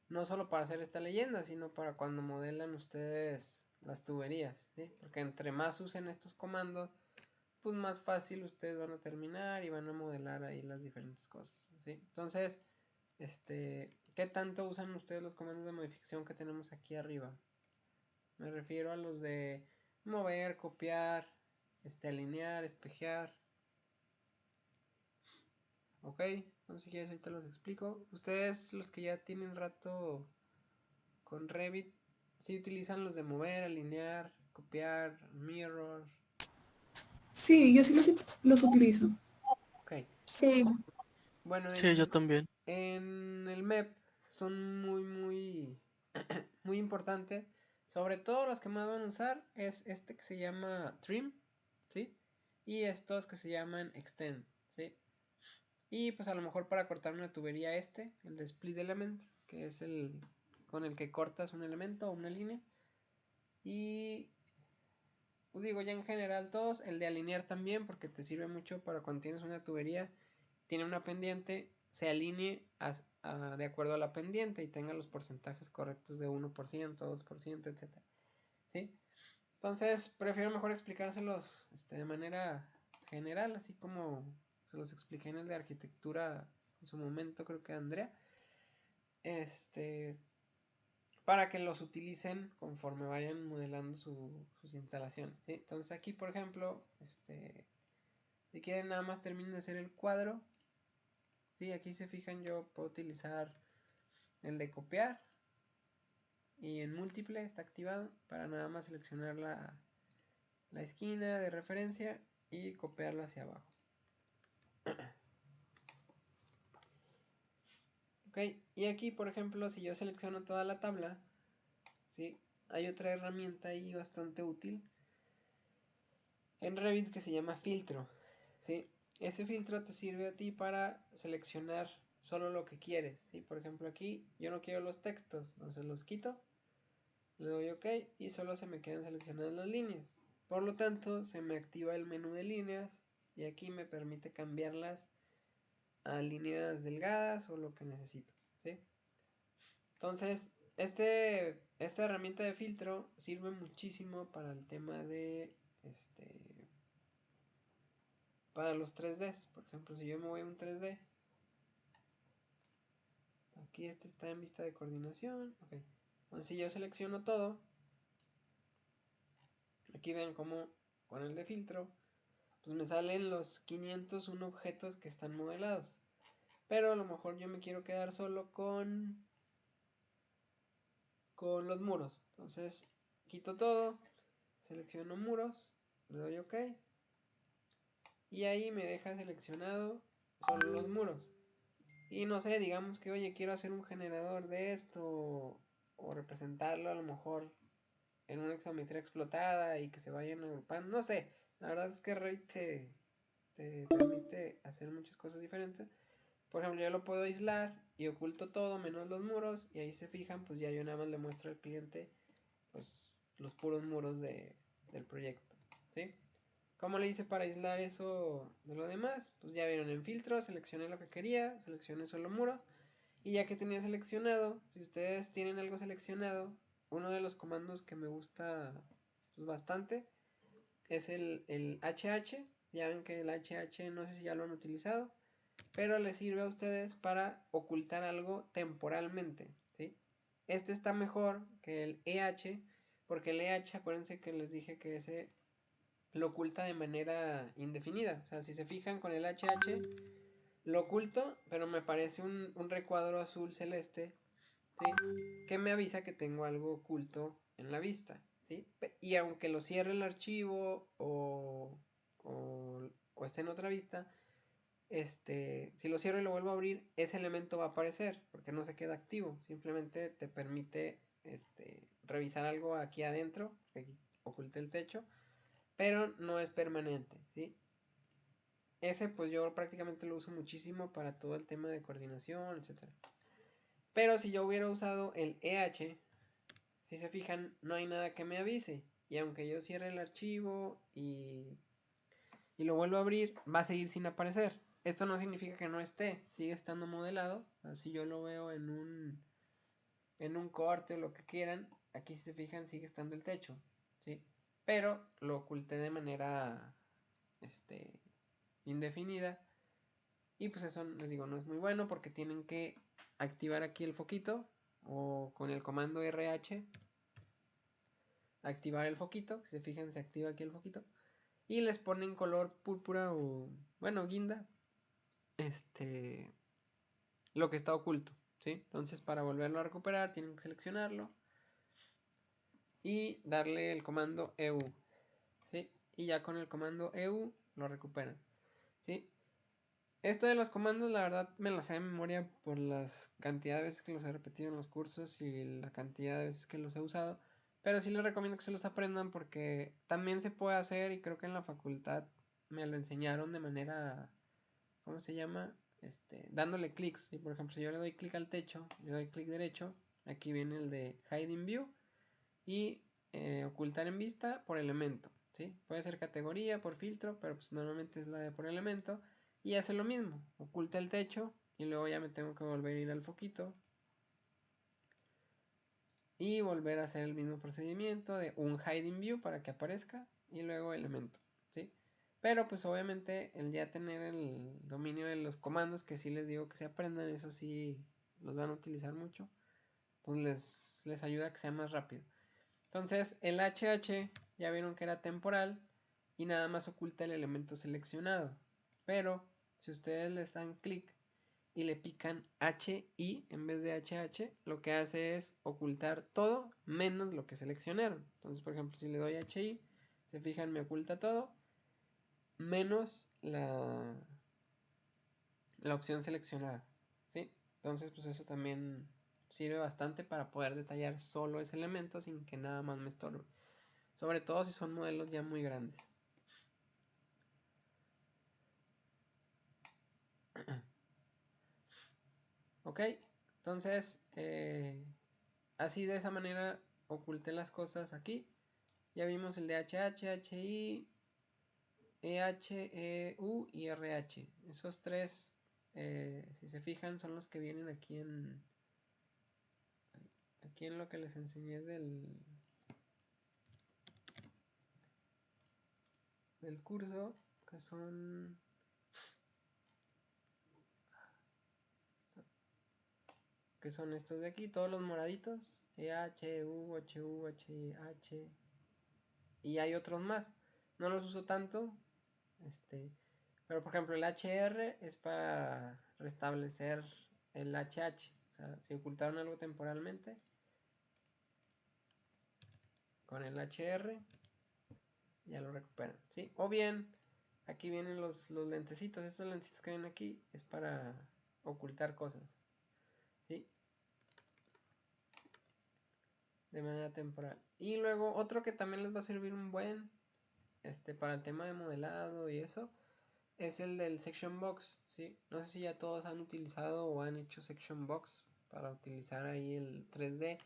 no solo para hacer esta leyenda, sino para cuando modelan ustedes las tuberías, ¿sí? Porque entre más usen estos comandos, pues más fácil ustedes van a terminar y van a modelar ahí las diferentes cosas, ¿sí? Entonces, ¿qué tanto usan ustedes los comandos de modificación que tenemos aquí arriba? Me refiero a los de mover, copiar, alinear, espejear. Ok, entonces si quieres ahorita los explico. Ustedes, los que ya tienen rato con Revit, ¿sí utilizan los de mover, alinear, copiar, mirror? Sí, yo sí los utilizo. Ok, Sí, bueno, Sí, yo también. en el MEP son muy muy importantes. Sobre todo los que más van a usar es este que se llama Trim, ¿sí? Y estos que se llaman Extend, ¿sí? Y pues a lo mejor para cortar una tubería el de Split Element, que es el con el que cortas un elemento o una línea. Y pues digo, ya en general todos, el de alinear también, porque te sirve mucho para cuando tienes una tubería, tiene una pendiente, se alinee de acuerdo a la pendiente y tenga los porcentajes correctos de 1%, 2%, etc. ¿Sí? Entonces, prefiero mejor explicárselos de manera general, así como se los expliqué en el de arquitectura en su momento, creo que Andrea. Para que los utilicen conforme vayan modelando sus instalaciones, ¿sí? Entonces aquí, por ejemplo, si quieren nada más terminen de hacer el cuadro, ¿sí? Aquí se fijan, yo puedo utilizar el de copiar y en múltiple está activado para nada más seleccionar la esquina de referencia y copiarlo hacia abajo. Ok, y aquí por ejemplo si yo selecciono toda la tabla, ¿sí? Hay otra herramienta ahí bastante útil en Revit que se llama filtro, ¿sí? Ese filtro te sirve a ti para seleccionar solo lo que quieres, ¿sí? Por ejemplo aquí yo no quiero los textos, entonces los quito, le doy OK y solo se me quedan seleccionadas las líneas. Por lo tanto se me activa el menú de líneas y aquí me permite cambiarlas a líneas delgadas o lo que necesito, ¿sí? Entonces, esta herramienta de filtro sirve muchísimo para el tema de para los 3Ds. Por ejemplo, si yo me voy a un 3D, aquí está en vista de coordinación. Ok. Entonces, si yo selecciono todo, aquí ven como con el de filtro, pues me salen los 501 objetos que están modelados. Pero a lo mejor yo me quiero quedar solo con los muros. Entonces, quito todo, selecciono muros, le doy OK. Y ahí me deja seleccionado solo los muros. Y no sé, digamos que, oye, quiero hacer un generador de esto o representarlo a lo mejor en una exometría explotada y que se vayan agrupando. No sé, la verdad es que Revit te permite hacer muchas cosas diferentes. Por ejemplo, yo lo puedo aislar y oculto todo menos los muros y ahí se fijan, pues ya yo nada más le muestro al cliente pues los puros muros del proyecto, ¿sí? ¿Cómo le hice para aislar eso de lo demás? Pues ya vieron en filtro, seleccioné lo que quería, seleccioné solo muros. Y ya que tenía seleccionado, si ustedes tienen algo seleccionado, uno de los comandos que me gusta pues, bastante es el HH. Ya ven que el HH no sé si ya lo han utilizado, pero les sirve a ustedes para ocultar algo temporalmente, ¿sí? Este está mejor que el EH, porque el EH, acuérdense que les dije que ese lo oculta de manera indefinida. O sea, si se fijan con el HH, lo oculto, pero me aparece un recuadro azul celeste, ¿sí? Que me avisa que tengo algo oculto en la vista, ¿sí? Y aunque lo cierre el archivo o esté en otra vista, si lo cierro y lo vuelvo a abrir, ese elemento va a aparecer, porque no se queda activo, simplemente te permite revisar algo aquí adentro, aquí oculté el techo, pero no es permanente, ¿sí? Ese pues yo prácticamente lo uso muchísimo para todo el tema de coordinación, etc. Pero si yo hubiera usado el EH, si se fijan, no hay nada que me avise. Y aunque yo cierre el archivo y lo vuelvo a abrir, va a seguir sin aparecer. Esto no significa que no esté, sigue estando modelado. Así yo lo veo en un corte o lo que quieran. Aquí si se fijan sigue estando el techo, ¿sí? Pero lo oculté de manera indefinida. Y pues eso les digo, no es muy bueno porque tienen que activar aquí el foquito o con el comando RH activar el foquito. Si se fijan se activa aquí el foquito y les ponen color púrpura o bueno guinda lo que está oculto, ¿sí? Entonces para volverlo a recuperar tienen que seleccionarlo y darle el comando EU, ¿sí? Y ya con el comando EU lo recuperan, ¿sí? Esto de los comandos, la verdad, me lo sé de memoria por las cantidad de veces que los he repetido en los cursos y la cantidad de veces que los he usado. Pero sí les recomiendo que se los aprendan porque también se puede hacer y creo que en la facultad me lo enseñaron de manera, ¿cómo se llama? Dándole clics. ¿Sí? Por ejemplo, si yo le doy clic al techo, le doy clic derecho, aquí viene el de Hide in View y ocultar en vista por elemento, ¿sí? Puede ser categoría, por filtro, pero pues normalmente es la de por elemento. Y hace lo mismo, oculta el techo y luego ya me tengo que volver a ir al foquito y volver a hacer el mismo procedimiento de un hiding view para que aparezca y luego elemento, ¿sí? Pero pues obviamente el ya tener el dominio de los comandos que sí les digo que se aprendan, eso sí los van a utilizar mucho, pues les ayuda a que sea más rápido. Entonces el HH ya vieron que era temporal y nada más oculta el elemento seleccionado. Pero si ustedes le dan clic y le pican HI en vez de HH, lo que hace es ocultar todo menos lo que seleccionaron. Entonces, por ejemplo, si le doy HI, se fijan, me oculta todo menos la opción seleccionada, ¿sí? Entonces, pues eso también sirve bastante para poder detallar solo ese elemento sin que nada más me estorbe. Sobre todo si son modelos ya muy grandes. Ok, entonces así de esa manera oculté las cosas aquí. Ya vimos el de HH, HI, EH, EU y RH. Esos tres, si se fijan, son los que vienen aquí en lo que les enseñé del curso, que son estos de aquí, todos los moraditos, EH, U, HU, HH, y hay otros más. No los uso tanto, pero por ejemplo el HR es para restablecer el HH, o sea, si ocultaron algo temporalmente, con el HR ya lo recuperan, ¿sí? O bien, aquí vienen los lentecitos, esos lentecitos que ven aquí es para ocultar cosas, ¿sí? De manera temporal. Y luego otro que también les va a servir un buen, para el tema de modelado y eso, es el del section box, ¿sí? No sé si ya todos han utilizado o han hecho section box para utilizar ahí el 3D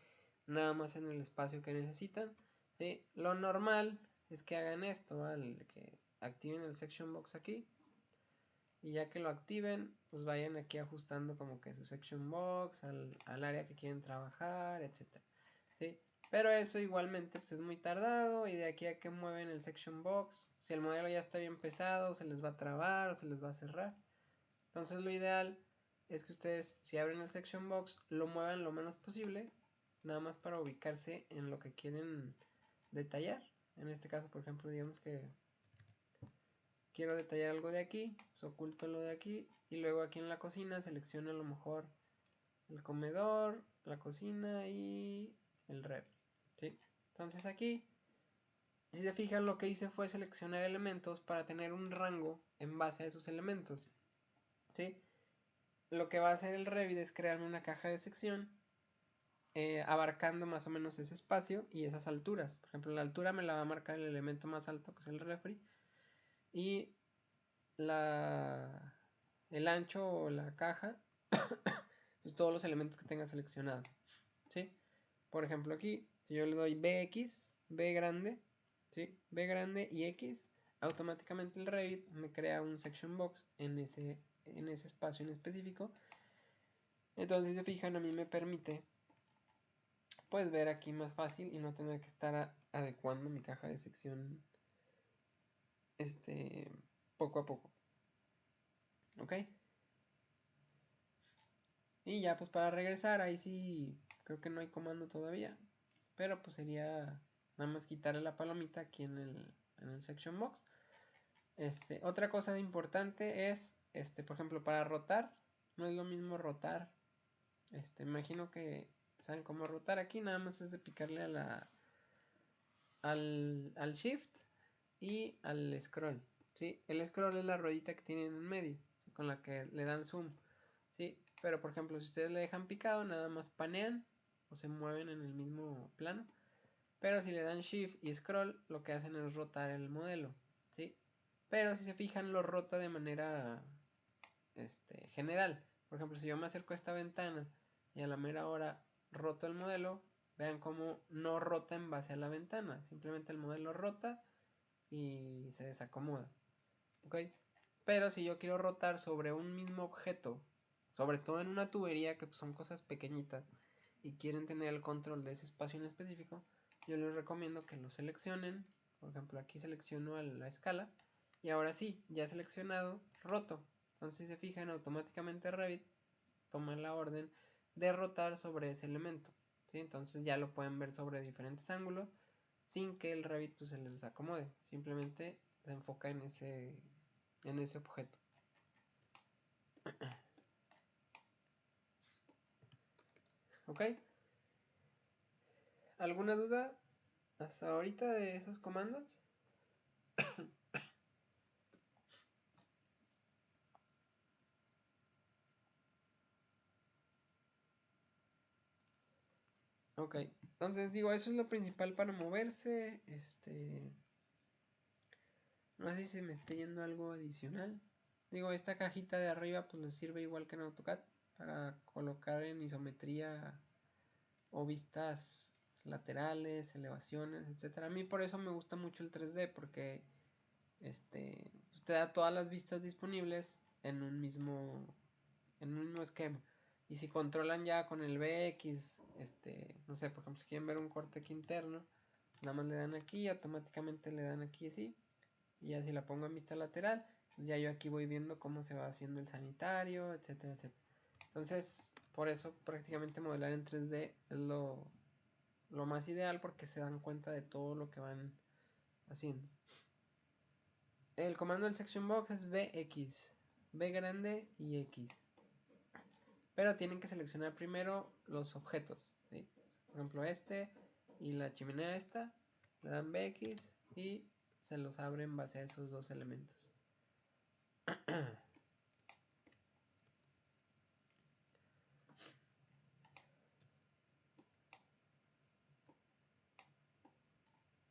nada más en el espacio que necesitan, ¿sí? Lo normal es que hagan esto, ¿vale? Que activen el section box aquí y ya que lo activen, pues vayan aquí ajustando como que su section box al área que quieren trabajar, etcétera, ¿sí? Pero eso igualmente pues, es muy tardado y de aquí a que mueven el section box, si el modelo ya está bien pesado, se les va a trabar o se les va a cerrar. Entonces lo ideal es que ustedes si abren el section box lo muevan lo menos posible, nada más para ubicarse en lo que quieren detallar. En este caso, por ejemplo, digamos que quiero detallar algo de aquí, pues oculto lo de aquí. Y luego aquí en la cocina selecciono a lo mejor el comedor, la cocina y el ref. ¿Sí? Entonces aquí, si se fijan, lo que hice fue seleccionar elementos para tener un rango en base a esos elementos. ¿Sí? Lo que va a hacer el Revit es crearme una caja de sección abarcando más o menos ese espacio y esas alturas. Por ejemplo, la altura me la va a marcar el elemento más alto, que es el refri, y el ancho o la caja, pues todos los elementos que tenga seleccionados. ¿Sí? Por ejemplo, aquí, si yo le doy BX, B grande, ¿sí? B grande y X, automáticamente el Revit me crea un section box en ese espacio en específico. Entonces, si se fijan, a mí me permite pues ver aquí más fácil y no tener que estar adecuando mi caja de sección poco a poco. ¿Ok? Y ya pues para regresar, ahí sí creo que no hay comando todavía, pero pues sería nada más quitarle la palomita aquí en el section box. Otra cosa importante es, por ejemplo, para rotar, no es lo mismo rotar. Imagino que saben cómo rotar aquí, nada más es de picarle al shift y al scroll. ¿Sí? El scroll es la ruedita que tienen en medio, con la que le dan zoom. ¿Sí? Pero por ejemplo, si ustedes le dejan picado, nada más panean o se mueven en el mismo plano. Pero si le dan shift y scroll, lo que hacen es rotar el modelo. ¿Sí? Pero si se fijan, lo rota de manera general. Por ejemplo, si yo me acerco a esta ventana y a la mera hora roto el modelo, vean cómo no rota en base a la ventana. Simplemente el modelo rota y se desacomoda. ¿Ok? Pero si yo quiero rotar sobre un mismo objeto, sobre todo en una tubería, que pues son cosas pequeñitas, y quieren tener el control de ese espacio en específico, yo les recomiendo que lo seleccionen. Por ejemplo, aquí selecciono a la escala, y ahora sí, ya seleccionado, roto. Entonces, si se fijan, automáticamente Revit toma la orden de rotar sobre ese elemento. ¿Sí? Entonces ya lo pueden ver sobre diferentes ángulos sin que el Revit pues, se les desacomode. Simplemente se enfoca en ese objeto. ¿Ok? ¿Alguna duda hasta ahorita de esos comandos? Ok, entonces digo, eso es lo principal para moverse. No sé si se me está yendo algo adicional. Digo, esta cajita de arriba pues nos sirve igual que en AutoCAD para colocar en isometría o vistas laterales, elevaciones, etcétera. A mí por eso me gusta mucho el 3D porque pues te da todas las vistas disponibles en un mismo esquema. Y si controlan ya con el BX, no sé, por ejemplo, si quieren ver un corte aquí interno, nada más le dan aquí, automáticamente le dan aquí así. Y ya si la pongo en vista lateral, pues ya yo aquí voy viendo cómo se va haciendo el sanitario, etcétera, etcétera. Entonces, por eso prácticamente modelar en 3D es lo más ideal porque se dan cuenta de todo lo que van haciendo. El comando del section box es BX, B grande y X. Pero tienen que seleccionar primero los objetos. ¿Sí? Por ejemplo, y la chimenea esta, le dan BX y se los abre en base a esos dos elementos.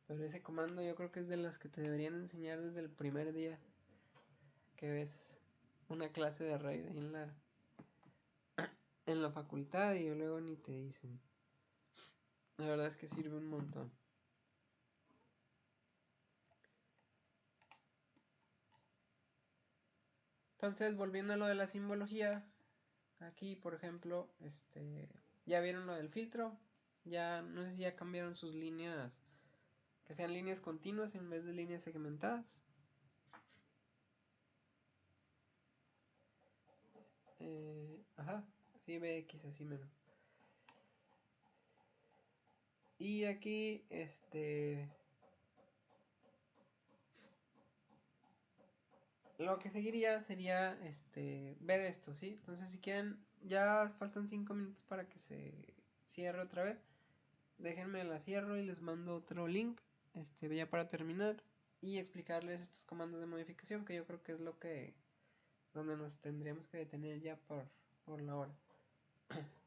Pero ese comando yo creo que es de los que te deberían enseñar desde el primer día que ves una clase de Revit ahí en la facultad y luego ni te dicen. La verdad es que sirve un montón. Entonces, volviendo a lo de la simbología, aquí por ejemplo, ya vieron lo del filtro. Ya no sé si ya cambiaron sus líneas, que sean líneas continuas en vez de líneas segmentadas. Ajá, así BX, así menos. Y aquí, aquí, lo que seguiría sería ver esto, ¿sí? Entonces si quieren, ya faltan 5 minutos para que se cierre otra vez. Déjenme la cierro y les mando otro link, ya para terminar y explicarles estos comandos de modificación, que yo creo que es donde nos tendríamos que detener ya por la hora.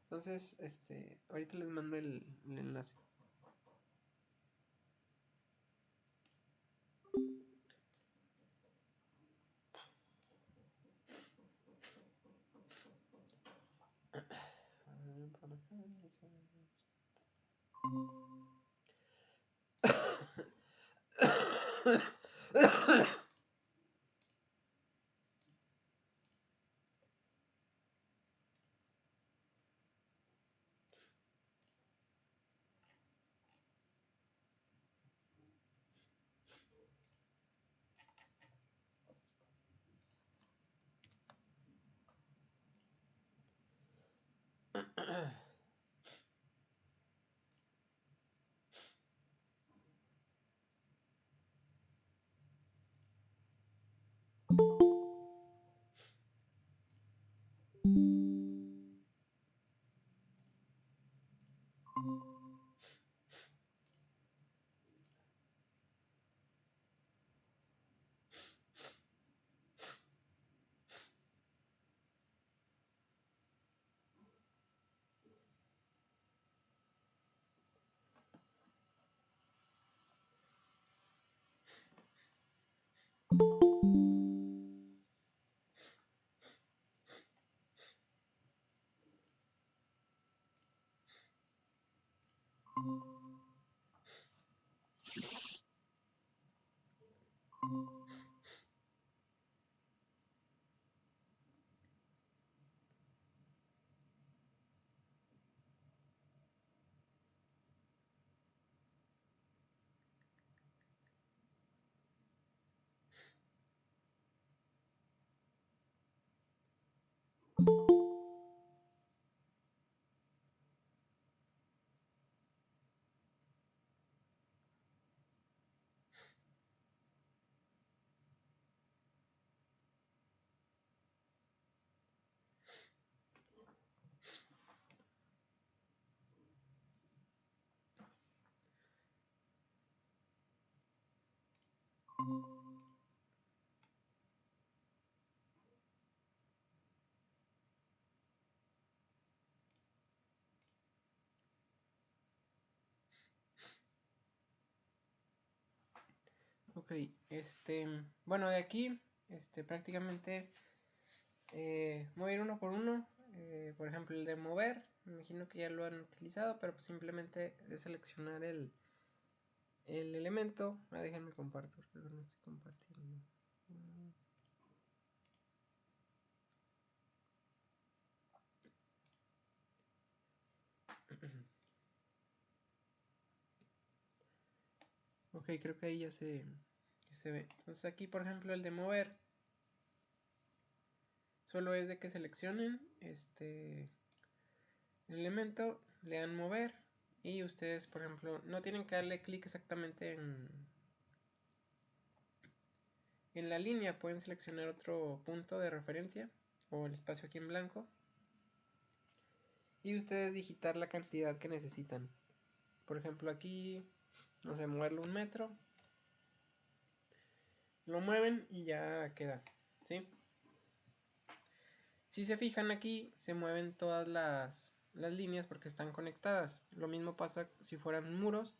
Entonces, ahorita les mando el enlace. Ok, bueno, de aquí, prácticamente voy a ir uno por uno. Por ejemplo, el de mover, me imagino que ya lo han utilizado, pero pues simplemente es seleccionar el elemento. Déjenme compartir, porque no estoy compartiendo. Ok, creo que ahí ya se ve. Entonces aquí, por ejemplo, el de mover, solo es de que seleccionen el elemento, le dan mover y ustedes, por ejemplo, no tienen que darle clic exactamente en la línea, pueden seleccionar otro punto de referencia o el espacio aquí en blanco y ustedes digitar la cantidad que necesitan. Por ejemplo, aquí, no sé, moverlo 1 metro, lo mueven y ya queda, ¿sí? Si se fijan aquí, se mueven todas las líneas porque están conectadas. Lo mismo pasa si fueran muros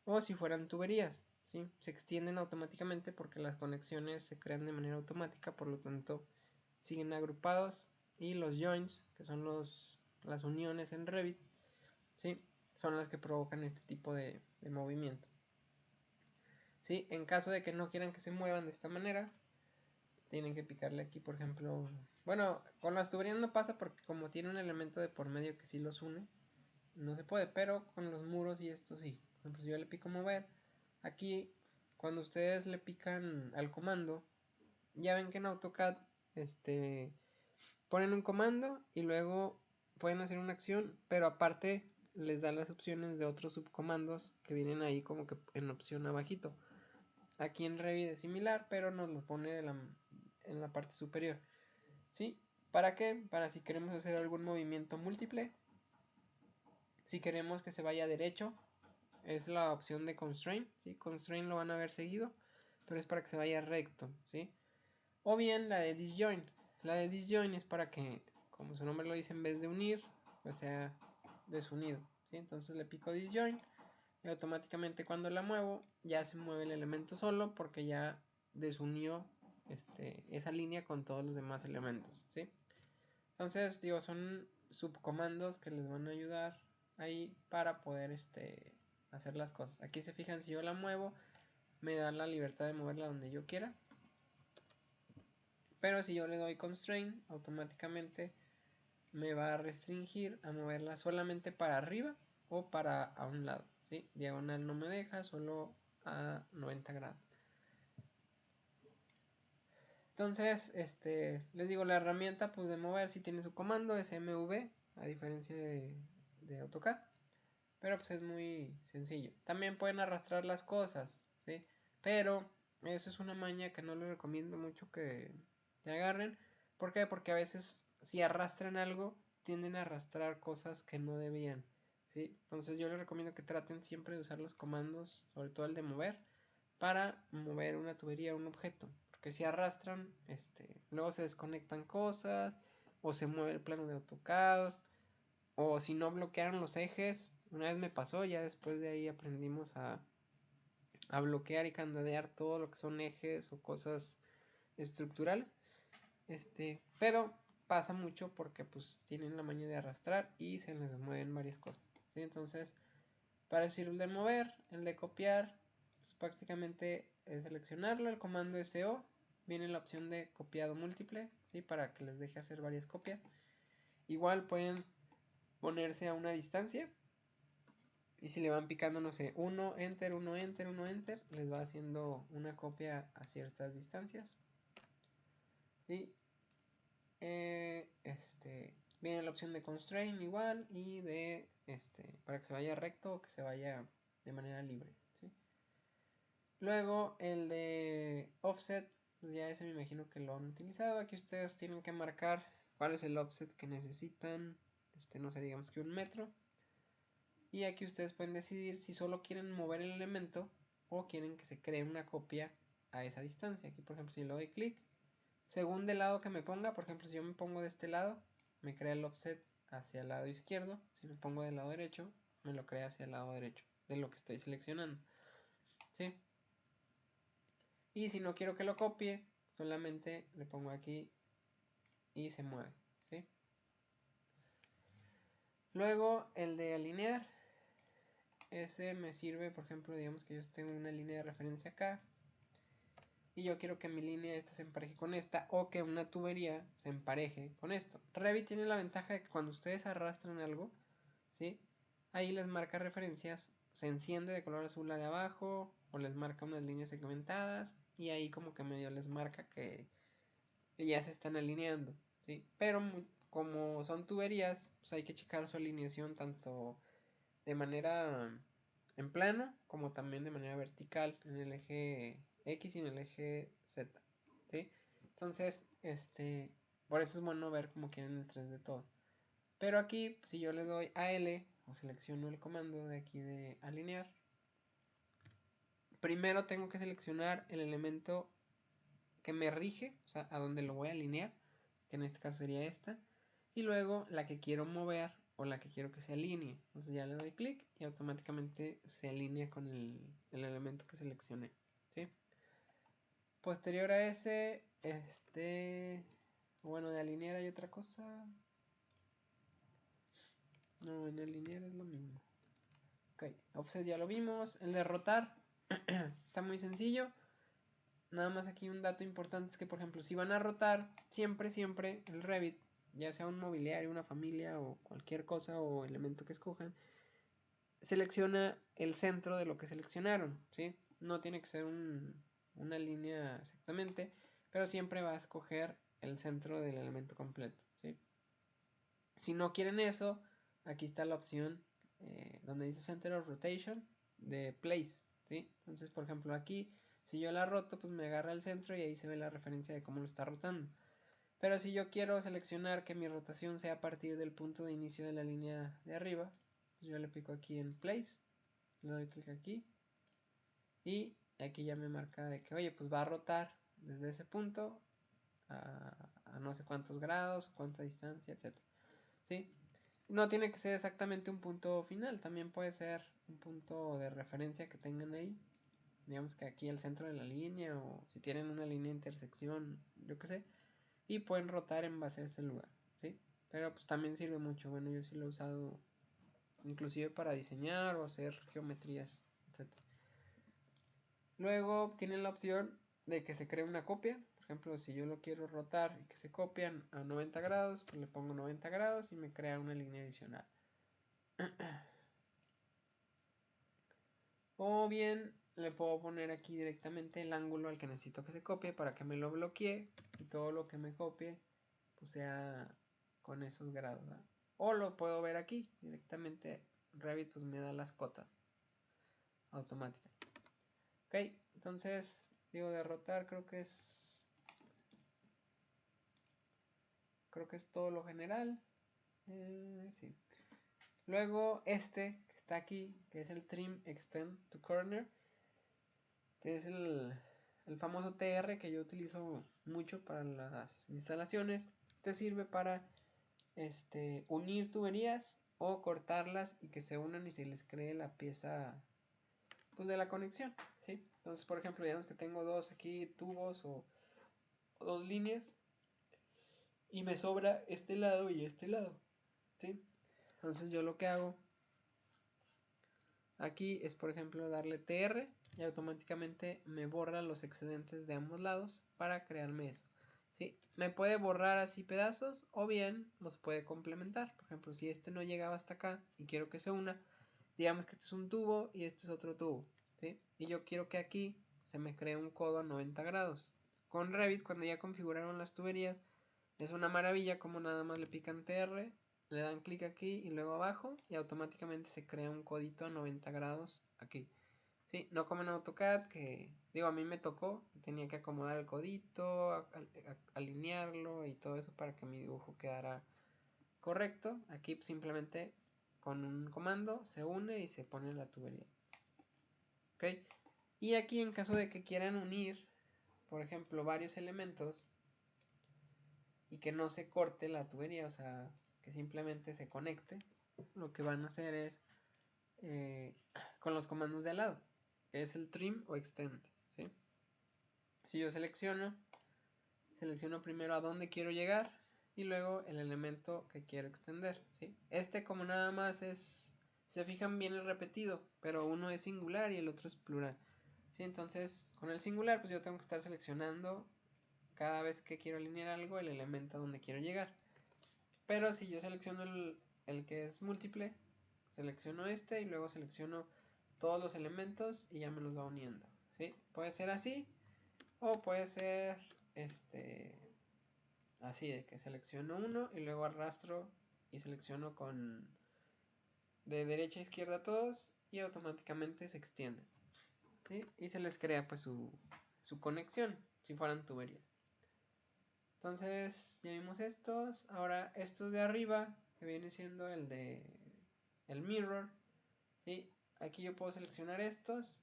o si fueran tuberías, ¿sí? Se extienden automáticamente porque las conexiones se crean de manera automática, por lo tanto siguen agrupados y los joints, que son las uniones en Revit, ¿sí? Son las que provocan este tipo de movimiento. ¿Sí? En caso de que no quieran que se muevan de esta manera, tienen que picarle aquí, por ejemplo. Bueno, con las tuberías no pasa porque como tiene un elemento de por medio que sí los une, no se puede, pero con los muros y esto sí. Por ejemplo, si yo le pico mover, aquí cuando ustedes le pican al comando, ya ven que en AutoCAD ponen un comando y luego pueden hacer una acción, pero aparte les da las opciones de otros subcomandos que vienen ahí como que en opción abajito. Aquí en Revit es similar, pero nos lo pone en la parte superior, ¿sí? ¿Para qué? Para si queremos hacer algún movimiento múltiple. Si queremos que se vaya derecho, es la opción de constraint, ¿sí? Constraint lo van a ver seguido, pero es para que se vaya recto, ¿sí? O bien la de disjoint. La de disjoint es para que, como su nombre lo dice, en vez de unir, pues sea desunido, ¿sí? Entonces le pico disjoint y automáticamente cuando la muevo ya se mueve el elemento solo porque ya desunió esa línea con todos los demás elementos, ¿sí? Entonces, digo, son subcomandos que les van a ayudar ahí para poder hacer las cosas. Aquí se fijan, si yo la muevo, me da la libertad de moverla donde yo quiera. Pero si yo le doy constraint, automáticamente me va a restringir a moverla solamente para arriba o para a un lado, ¿sí? Diagonal no me deja, solo a 90 grados. Entonces, les digo, la herramienta pues de mover si tiene su comando, es MV, a diferencia de AutoCAD. Pero pues es muy sencillo. También pueden arrastrar las cosas, ¿sí? Pero eso es una maña que no les recomiendo mucho que agarren. ¿Por qué? Porque a veces si arrastran algo, tienden a arrastrar cosas que no debían, ¿sí? Entonces yo les recomiendo que traten siempre de usar los comandos, sobre todo el de mover, para mover una tubería o un objeto. Porque si arrastran, luego se desconectan cosas, o se mueve el plano de AutoCAD, o si no bloquearon los ejes. Una vez me pasó, ya después de ahí aprendimos a bloquear y candadear todo lo que son ejes o cosas estructurales. Pero pasa mucho porque pues tienen la maña de arrastrar y se les mueven varias cosas, ¿sí? Entonces, para decir el de mover, el de copiar, pues prácticamente es seleccionarlo, el comando SO, viene la opción de copiado múltiple, ¿sí? Para que les deje hacer varias copias. Igual pueden ponerse a una distancia y si le van picando, no sé, 1 enter, 1 enter, 1 enter, les va haciendo una copia a ciertas distancias, ¿sí? Viene la opción de constraint igual y de para que se vaya recto o que se vaya de manera libre, ¿sí? Luego el de offset, pues ya ese me imagino que lo han utilizado. Aquí ustedes tienen que marcar cuál es el offset que necesitan, no sé, digamos que 1 metro. Y aquí ustedes pueden decidir si solo quieren mover el elemento o quieren que se cree una copia a esa distancia. Aquí por ejemplo si le doy clic, según del lado que me ponga, por ejemplo si yo me pongo de este lado, me crea el offset hacia el lado izquierdo. Si me pongo del lado derecho, me lo crea hacia el lado derecho de lo que estoy seleccionando, ¿sí? Y si no quiero que lo copie, solamente le pongo aquí y se mueve, ¿sí? Luego el de alinear. Ese me sirve, por ejemplo, digamos que yo tengo una línea de referencia acá y yo quiero que mi línea esta se empareje con esta o que una tubería se empareje con esto. Revit tiene la ventaja de que cuando ustedes arrastran algo, ¿sí? Ahí les marca referencias, se enciende de color azul la de abajo o les marca unas líneas segmentadas y ahí como que medio les marca que ya se están alineando, ¿sí? Pero como son tuberías, pues hay que checar su alineación tanto de manera en plano como también de manera vertical en el eje X y en el eje Z, ¿sí? Entonces, por eso es bueno ver cómo quieren el 3D todo. Pero aquí, si yo le doy a L o selecciono el comando de aquí de alinear, primero tengo que seleccionar el elemento que me rige, o sea, a donde lo voy a alinear, que en este caso sería esta, y luego la que quiero mover o la que quiero que se alinee. Entonces ya le doy clic y automáticamente se alinea con el elemento que seleccioné, ¿sí? Posterior a ese, bueno, de alinear hay otra cosa. No, en alinear es lo mismo. Ok, offset ya lo vimos. El de rotar está muy sencillo. Nada más aquí un dato importante es que, por ejemplo, si van a rotar, siempre el Revit, ya sea un mobiliario, una familia o cualquier cosa o elemento que escojan, selecciona el centro de lo que seleccionaron, ¿sí? No tiene que ser una línea exactamente, pero siempre va a escoger el centro del elemento completo, ¿sí? Si no quieren eso, aquí está la opción donde dice Center of Rotation de Place, ¿sí? Entonces, por ejemplo, aquí Si yo la roto, pues me agarra el centro y ahí se ve la referencia de cómo lo está rotando. Pero si yo quiero seleccionar que mi rotación sea a partir del punto de inicio de la línea de arriba, pues yo le pico aquí en Place, le doy clic aquí y aquí ya me marca de que, oye, pues va a rotar desde ese punto a no sé cuántos grados, cuánta distancia, etc. ¿Sí? No tiene que ser exactamente un punto final, también puede ser un punto de referencia que tengan ahí. Digamos que aquí el centro de la línea, o si tienen una línea de intersección, yo qué sé, y pueden rotar en base a ese lugar, ¿sí? Pero pues también sirve mucho. Bueno, yo sí lo he usado inclusive para diseñar o hacer geometrías, etc. Luego tienen la opción de que se cree una copia. Por ejemplo, si yo lo quiero rotar y que se copian a 90 grados, pues le pongo 90 grados y me crea una línea adicional. O bien le puedo poner aquí directamente el ángulo al que necesito que se copie para que me lo bloquee y todo lo que me copie pues sea con esos grados, ¿verdad? O lo puedo ver aquí directamente. Revit pues me da las cotas automáticas. Ok, entonces digo de rotar creo que es todo lo general. Sí. Luego este que está aquí, que es el Trim Extend to Corner, que es el famoso TR que yo utilizo mucho para las instalaciones. Te sirve para unir tuberías o cortarlas y que se unan y se les cree la pieza pues de la conexión, ¿sí? Entonces, por ejemplo, digamos que tengo dos aquí tubos o dos líneas y me sobra este lado y este lado, ¿sí? Entonces yo lo que hago aquí es, por ejemplo, darle TR y automáticamente me borra los excedentes de ambos lados para crearme eso. ¿Sí? Me puede borrar así pedazos o bien los puede complementar. Por ejemplo, si este no llegaba hasta acá y quiero que se una, digamos que este es un tubo y este es otro tubo, ¿sí? Y yo quiero que aquí se me cree un codo a 90 grados. Con Revit, cuando ya configuraron las tuberías, es una maravilla como nada más le pican TR, le dan clic aquí y luego abajo y automáticamente se crea un codito a 90 grados aquí. Sí, no como en AutoCAD que, digo, a mí me tocó, tenía que acomodar el codito, alinearlo y todo eso para que mi dibujo quedara correcto. Aquí simplemente con un comando se une y se pone la tubería. ¿Ok? Y aquí en caso de que quieran unir, por ejemplo, varios elementos y que no se corte la tubería, o sea, que simplemente se conecte, lo que van a hacer es con los comandos de al lado, que es el trim o extend, ¿sí? Si yo selecciono primero a dónde quiero llegar y luego el elemento que quiero extender, ¿sí? Como nada más se fijan bien el repetido, pero uno es singular y el otro es plural, ¿sí? Entonces con el singular pues yo tengo que estar seleccionando cada vez que quiero alinear algo el elemento a donde quiero llegar. Pero si yo selecciono el que es múltiple, selecciono este y luego selecciono todos los elementos y ya me los va uniendo, ¿sí? Puede ser así o puede ser así, de que selecciono uno y luego arrastro y selecciono de derecha a izquierda todos y automáticamente se extienden, ¿sí? Y se les crea pues su conexión, si fueran tuberías. Entonces ya vimos estos. Ahora estos de arriba, que viene siendo el mirror, ¿sí? Aquí yo puedo seleccionar estos.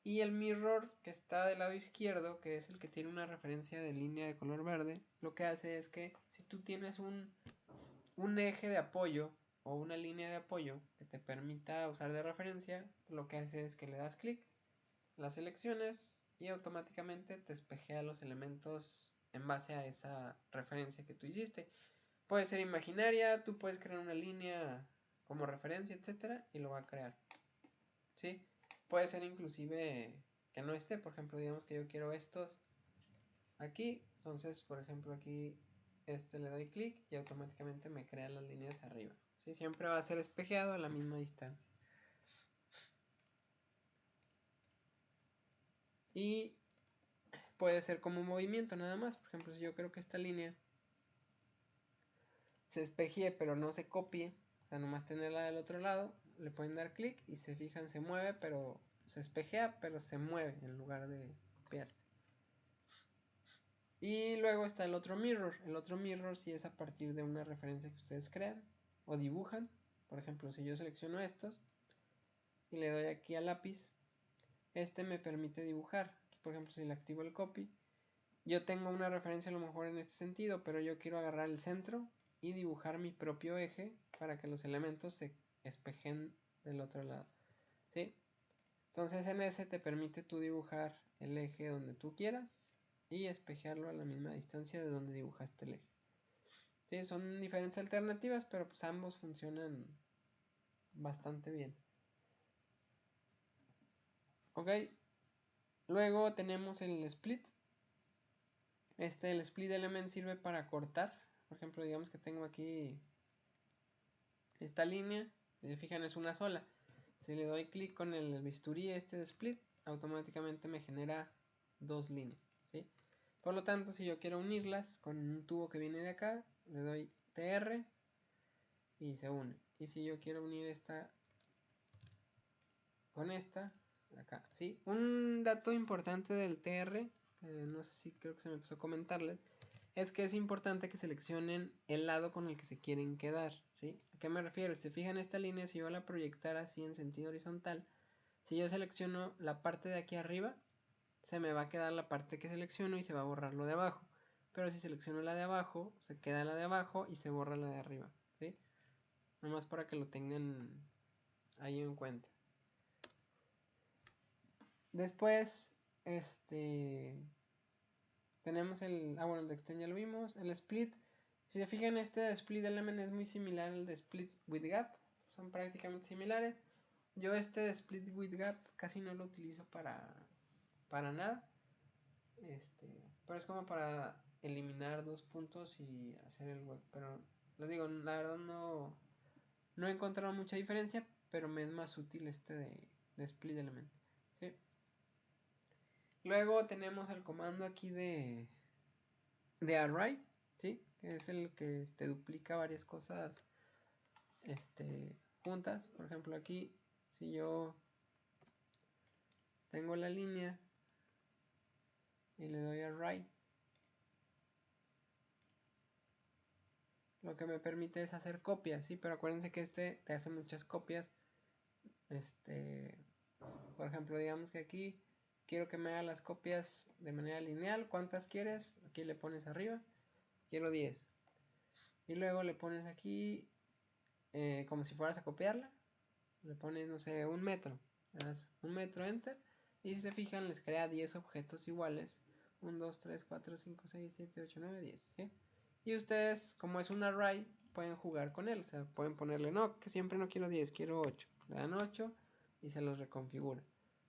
Y el mirror que está del lado izquierdo, que es el que tiene una referencia de línea de color verde, lo que hace es que si tú tienes un eje de apoyo o una línea de apoyo que te permita usar de referencia, lo que hace es que le das clic, las selecciones y automáticamente te espejea los elementos en base a esa referencia que tú hiciste. Puede ser imaginaria, tú puedes crear una línea como referencia, etcétera, y lo va a crear. ¿Sí? Puede ser inclusive que no esté, por ejemplo, digamos que yo quiero estos aquí, entonces, por ejemplo, aquí le doy clic y automáticamente me crea las líneas arriba. ¿Sí? Siempre va a ser espejeado a la misma distancia. Y puede ser como un movimiento nada más. Por ejemplo, si yo creo que esta línea se espejee pero no se copie, o sea, nomás tenerla del otro lado, le pueden dar clic y se fijan, se mueve, pero se espejea, pero se mueve en lugar copiarse. Y luego está el otro mirror. El otro mirror sí es a partir de una referencia que ustedes crean o dibujan. Por ejemplo, si yo selecciono estos y le doy aquí al lápiz, este me permite dibujar. Aquí, por ejemplo, si le activo el copy, yo tengo una referencia a lo mejor en este sentido, pero yo quiero agarrar el centro y dibujar mi propio eje para que los elementos se espejen del otro lado, ¿sí? Entonces en ese te permite tú dibujar el eje donde tú quieras y espejearlo a la misma distancia de donde dibujaste el eje. Sí, son diferentes alternativas, pero pues ambos funcionan bastante bien. Ok, luego tenemos el split. El split element sirve para cortar. Por ejemplo, digamos que tengo aquí esta línea, si se fijan es una sola. Si le doy clic con el bisturí de split, automáticamente me genera dos líneas, ¿sí? Por lo tanto, si yo quiero unirlas con un tubo que viene de acá, le doy TR y se une. Y si yo quiero unir esta con esta, acá, ¿sí? Un dato importante del TR, no sé si creo que se me pasó a comentarles, es que es importante que seleccionen el lado con el que se quieren quedar, ¿sí? ¿A qué me refiero? Si se fijan esta línea, si yo la proyectara así en sentido horizontal, si yo selecciono la parte de aquí arriba, se me va a quedar la parte que selecciono y se va a borrar lo de abajo. Pero si selecciono la de abajo, se queda la de abajo y se borra la de arriba, ¿sí? Nomás para que lo tengan ahí en cuenta. Después, tenemos el de extend ya lo vimos. El split, si se fijan, este de split element es muy similar al de split with gap. Son prácticamente similares. Yo de split with gap casi no lo utilizo para nada. Pero es como para eliminar dos puntos y hacer el web. Pero les digo, la verdad no he encontrado mucha diferencia, pero me es más útil de split element. ¿Sí? Luego tenemos el comando aquí de array, ¿sí? Que es el que te duplica varias cosas juntas. Por ejemplo, aquí, si yo tengo la línea y le doy array, lo que me permite es hacer copias, ¿sí? Pero acuérdense que te hace muchas copias. Por ejemplo, digamos que aquí quiero que me haga las copias de manera lineal. ¿Cuántas quieres? Aquí le pones arriba. Quiero 10. Y luego le pones aquí como si fueras a copiarla. Le pones, no sé, 1 metro. Le das 1 metro, enter. Y si se fijan, les crea 10 objetos iguales. 1, 2, 3, 4, 5, 6, 7, 8, 9, 10. ¿Sí? Y ustedes, como es un array, pueden jugar con él. O sea, pueden ponerle, no, que siempre no quiero 10, quiero 8. Le dan 8 y se los reconfigura.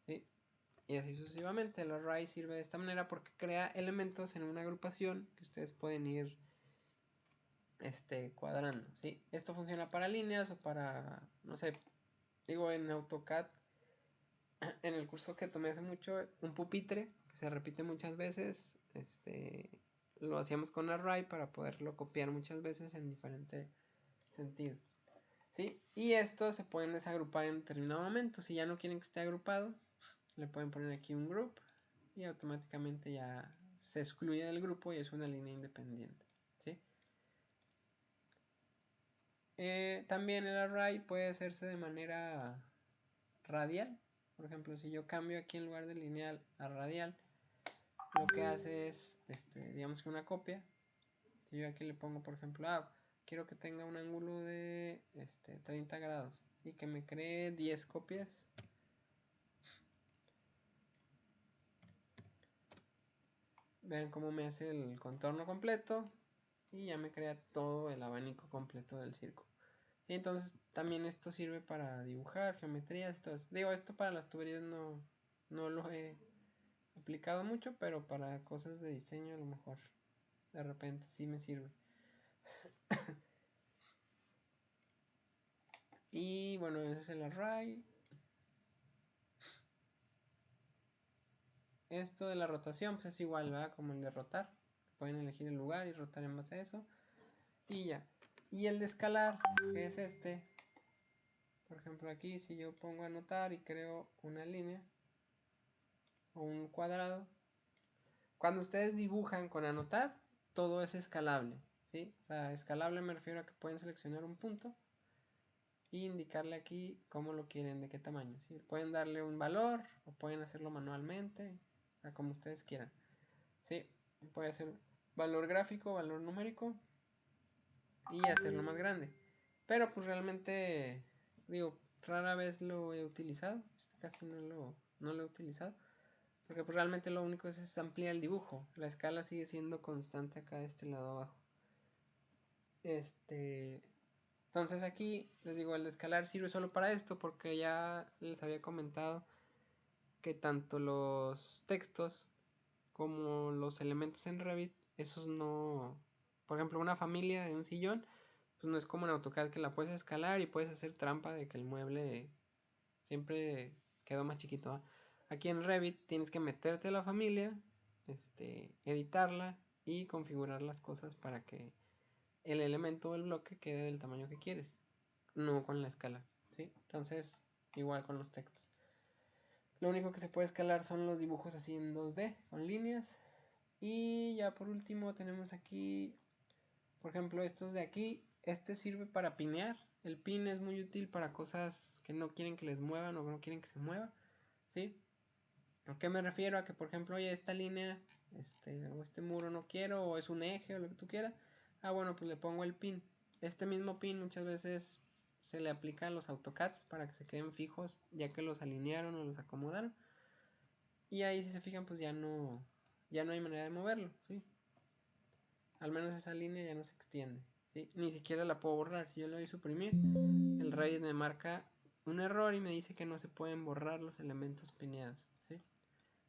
¿Sí? Y así sucesivamente. El array sirve de esta manera porque crea elementos en una agrupación que ustedes pueden ir cuadrando, ¿sí? Esto funciona para líneas o para, no sé, digo en AutoCAD, en el curso que tomé hace mucho, un pupitre que se repite muchas veces, lo hacíamos con array para poderlo copiar muchas veces en diferente sentido, ¿sí? Y esto se pueden desagrupar en determinado momento. Si ya no quieren que esté agrupado, le pueden poner aquí un group y automáticamente ya se excluye del grupo y es una línea independiente, ¿sí? También el array puede hacerse de manera radial. Por ejemplo, si yo cambio aquí en lugar de lineal a radial, lo que hace es, digamos que una copia. Si yo aquí le pongo, por ejemplo, quiero que tenga un ángulo de 30 grados y que me cree 10 copias. Vean cómo me hace el contorno completo y ya me crea todo el abanico completo del círculo. Y entonces también esto sirve para dibujar geometrías. Digo, esto para las tuberías no lo he aplicado mucho, pero para cosas de diseño a lo mejor de repente sí me sirve. Y bueno, ese es el array. Esto de la rotación pues es igual, ¿verdad? Como el de rotar. Pueden elegir el lugar y rotar en base a eso. Y ya. Y el de escalar, que es por ejemplo aquí si yo pongo anotar y creo una línea o un cuadrado, cuando ustedes dibujan con anotar, todo es escalable, ¿sí? O sea, escalable me refiero a que pueden seleccionar un punto y indicarle aquí cómo lo quieren, de qué tamaño, ¿sí? Pueden darle un valor o pueden hacerlo manualmente, o sea, como ustedes quieran, ¿sí? Puede ser valor gráfico, valor numérico y hacerlo más grande. Pero pues realmente, digo, rara vez lo he utilizado, casi no lo he utilizado. Porque pues realmente lo único es ampliar el dibujo. La escala sigue siendo constante acá de este lado abajo. Entonces aquí les digo, el de escalar sirve solo para esto porque ya les había comentado que tanto los textos como los elementos en Revit, esos no... Por ejemplo, una familia de un sillón, pues no es como en AutoCAD que la puedes escalar y puedes hacer trampa de que el mueble siempre quedó más chiquito, ¿va? Aquí en Revit tienes que meterte a la familia, editarla y configurar las cosas para que el elemento o el bloque quede del tamaño que quieres, no con la escala, ¿sí? Entonces, igual con los textos. Lo único que se puede escalar son los dibujos así en 2D, con líneas. Y ya por último tenemos aquí, por ejemplo, estos de aquí. Este sirve para pinear. El pin es muy útil para cosas que no quieren que les muevan o que no quieren que se mueva, ¿sí? ¿A qué me refiero? A que, por ejemplo, oye, esta línea, o este muro no quiero, o es un eje, o lo que tú quieras. Ah, bueno, pues le pongo el pin. Este mismo pin muchas veces se le aplica a los AutoCADs para que se queden fijos, ya que los alinearon o los acomodaron. Y ahí, si se fijan, pues ya no hay manera de moverlo, ¿sí? Al menos esa línea ya no se extiende, ¿sí? Ni siquiera la puedo borrar. Si yo le doy suprimir, el Revit me marca un error y me dice que no se pueden borrar los elementos pineados, ¿sí?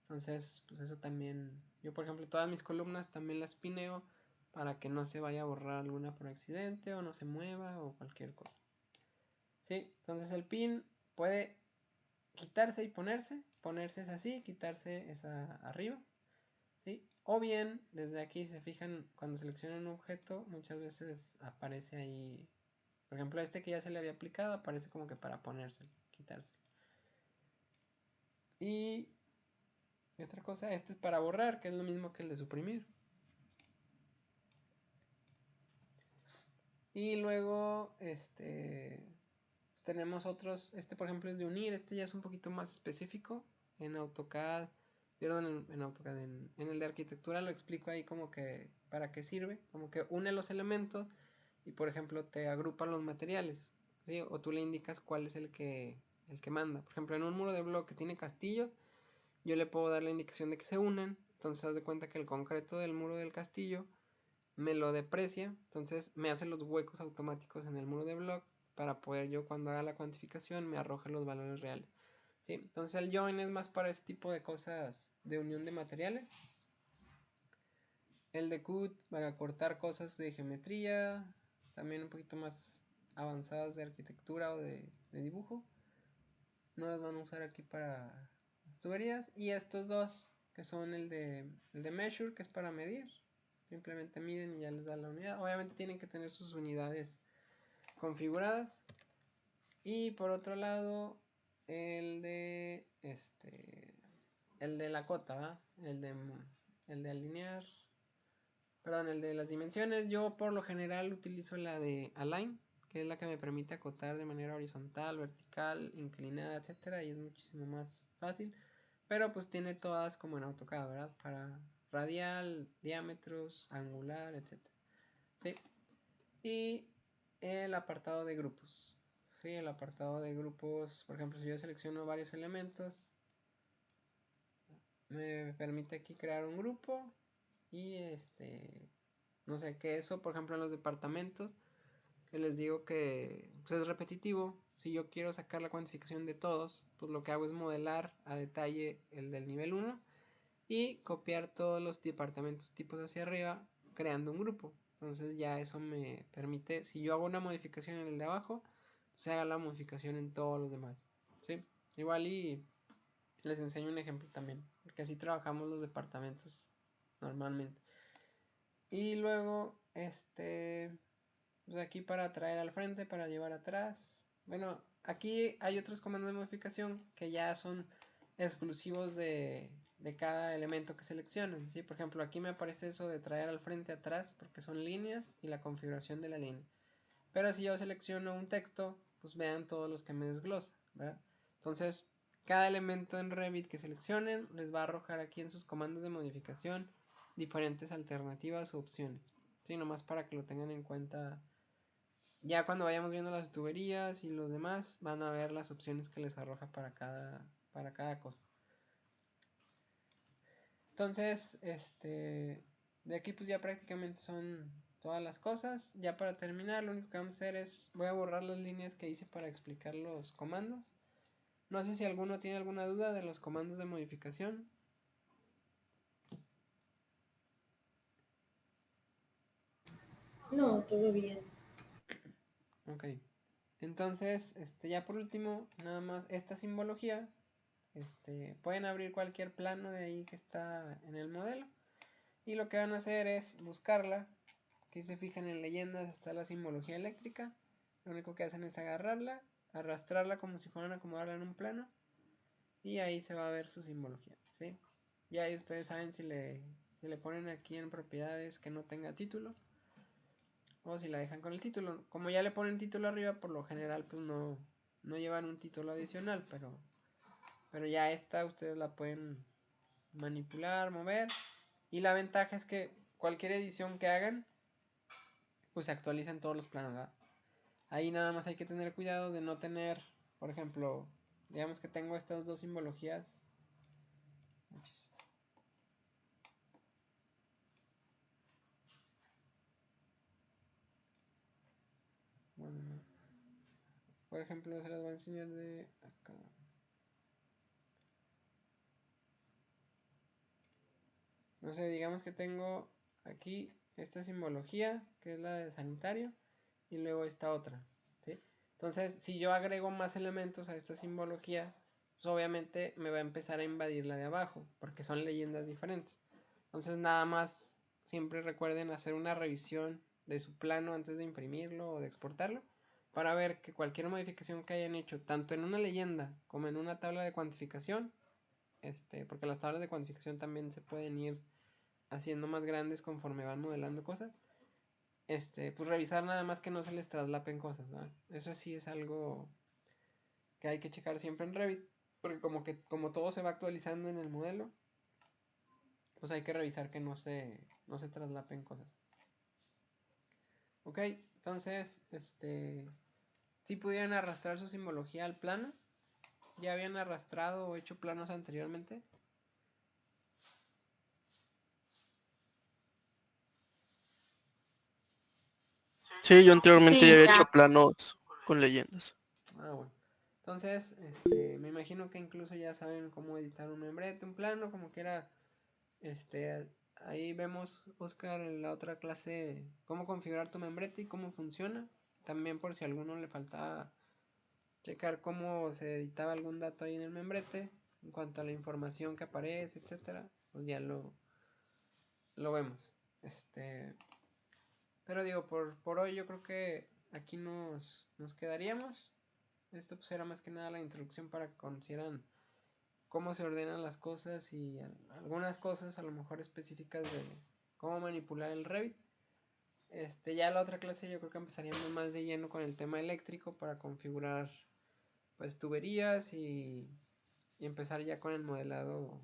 Entonces, pues eso también, yo por ejemplo todas mis columnas también las pineo para que no se vaya a borrar alguna por accidente o no se mueva o cualquier cosa. ¿Sí? Entonces el pin puede quitarse y ponerse es así, quitarse es arriba, ¿sí? O bien, desde aquí, si se fijan, cuando seleccionan un objeto, muchas veces aparece ahí, por ejemplo este que ya se le había aplicado, aparece como que para ponerse, quitarse. Y otra cosa, este es para borrar, que es lo mismo que el de suprimir. Y luego, pues tenemos otros, por ejemplo es de unir, este ya es un poquito más específico. En AutoCAD, perdón, en AutoCAD, en el de arquitectura lo explico ahí como que para qué sirve, como que une los elementos y por ejemplo te agrupa los materiales, ¿sí? O tú le indicas cuál es el que manda. Por ejemplo, en un muro de bloque que tiene castillos, yo le puedo dar la indicación de que se unen, entonces haz de cuenta que el concreto del muro del castillo me lo deprecia, entonces me hace los huecos automáticos en el muro de block para poder yo cuando haga la cuantificación me arroje los valores reales. ¿Sí? Entonces el join es más para este tipo de cosas de unión de materiales. El de cut para cortar cosas de geometría, también un poquito más avanzadas de arquitectura o de dibujo. No las van a usar aquí para las tuberías. Y estos dos, que son el de measure, que es para medir. Simplemente miden y ya les da la unidad. Obviamente tienen que tener sus unidades configuradas. Y por otro lado, el de el de la cota, ¿va? El de alinear. Perdón, el de las dimensiones. Yo por lo general utilizo la de Align, que es la que me permite acotar de manera horizontal, vertical, inclinada, etcétera, y es muchísimo más fácil. Pero pues tiene todas como en AutoCAD, ¿verdad? Para radial, diámetros, angular, etcétera. ¿Sí? Y el apartado de grupos. Sí, el apartado de grupos, por ejemplo, si yo selecciono varios elementos, me permite aquí crear un grupo y no sé, que eso, por ejemplo, en los departamentos, que les digo que pues, es repetitivo. Si yo quiero sacar la cuantificación de todos, pues lo que hago es modelar a detalle el del nivel 1 y copiar todos los departamentos tipos hacia arriba, creando un grupo. Entonces ya eso me permite, si yo hago una modificación en el de abajo, se haga la modificación en todos los demás. ¿Sí? Igual y les enseño un ejemplo también, porque así trabajamos los departamentos normalmente. Y luego, pues aquí para traer al frente, para llevar atrás. Bueno, aquí hay otros comandos de modificación que ya son exclusivos de cada elemento que seleccionen, ¿sí? Por ejemplo, aquí me aparece eso de traer al frente atrás porque son líneas y la configuración de la línea. Pero si yo selecciono un texto, pues vean todos los que me desglosa, ¿verdad? Entonces, cada elemento en Revit que seleccionen les va a arrojar aquí en sus comandos de modificación diferentes alternativas o opciones, ¿sí? Nomás para que lo tengan en cuenta. Ya cuando vayamos viendo las tuberías y los demás, van a ver las opciones que les arroja para cada cosa. Entonces, de aquí pues ya prácticamente son todas las cosas. Ya para terminar, lo único que vamos a hacer es, voy a borrar las líneas que hice para explicar los comandos. No sé si alguno tiene alguna duda de los comandos de modificación. No, todo bien. Ok. Entonces, ya por último, nada más esta simbología. Pueden abrir cualquier plano de ahí que está en el modelo. Y lo que van a hacer es buscarla. Aquí se fijan en leyendas, está la simbología eléctrica. Lo único que hacen es agarrarla, arrastrarla como si fueran a acomodarla en un plano. Y ahí se va a ver su simbología, ¿sí? Y ahí ustedes saben si le ponen aquí en propiedades que no tenga título. O si la dejan con el título. Como ya le ponen título arriba, por lo general pues no llevan un título adicional. Pero ya esta ustedes la pueden manipular, mover. Y la ventaja es que cualquier edición que hagan, pues se actualizan todos los planos, ¿verdad? Ahí nada más hay que tener cuidado de no tener, por ejemplo, digamos que tengo estas dos simbologías. Bueno, por ejemplo, se las voy a enseñar de acá. No sé, digamos que tengo aquí esta simbología, que es la de sanitario, y luego esta otra, ¿sí? Entonces, si yo agrego más elementos a esta simbología, pues obviamente me va a empezar a invadir la de abajo, porque son leyendas diferentes. Entonces, nada más, siempre recuerden hacer una revisión de su plano antes de imprimirlo o de exportarlo, para ver que cualquier modificación que hayan hecho, tanto en una leyenda como en una tabla de cuantificación, porque las tablas de cuantificación también se pueden ir haciendo más grandes conforme van modelando cosas, pues revisar nada más que no se les traslapen cosas, ¿verdad? Eso sí es algo que hay que checar siempre en Revit, porque como todo se va actualizando en el modelo, pues hay que revisar que no se traslapen cosas. Ok, entonces, si pudieran arrastrar su simbología al plano, ya habían arrastrado o hecho planos anteriormente. Sí, yo anteriormente ya Sí, había ya. hecho planos con leyendas. Ah, bueno. Entonces, me imagino que incluso ya saben cómo editar un membrete, un plano, como quiera. Ahí vemos, Oscar, en la otra clase, cómo configurar tu membrete y cómo funciona. También por si a alguno le faltaba checar cómo se editaba algún dato ahí en el membrete, en cuanto a la información que aparece, etcétera, pues ya lo vemos. Pero digo, por hoy yo creo que aquí nos quedaríamos. Esto pues era más que nada la introducción para que conocieran cómo se ordenan las cosas y algunas cosas a lo mejor específicas de cómo manipular el Revit. Ya la otra clase yo creo que empezaríamos más de lleno con el tema eléctrico para configurar pues tuberías y empezar ya con el modelado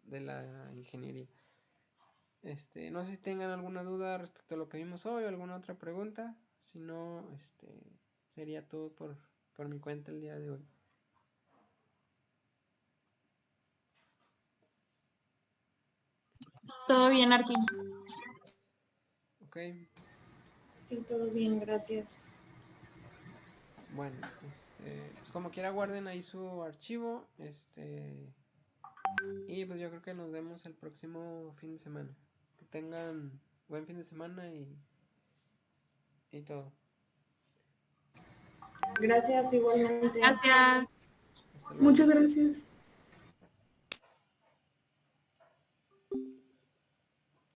de la ingeniería. No sé si tengan alguna duda respecto a lo que vimos hoy o alguna otra pregunta. Si no, sería todo por mi cuenta el día de hoy. Todo bien, Arqui. Ok, Sí, todo bien, gracias. bueno, pues como quiera guarden ahí su archivo, y pues yo creo que nos vemos el próximo fin de semana. Que tengan buen fin de semana y todo. Gracias igualmente. Gracias. Hasta luego. Muchas gracias.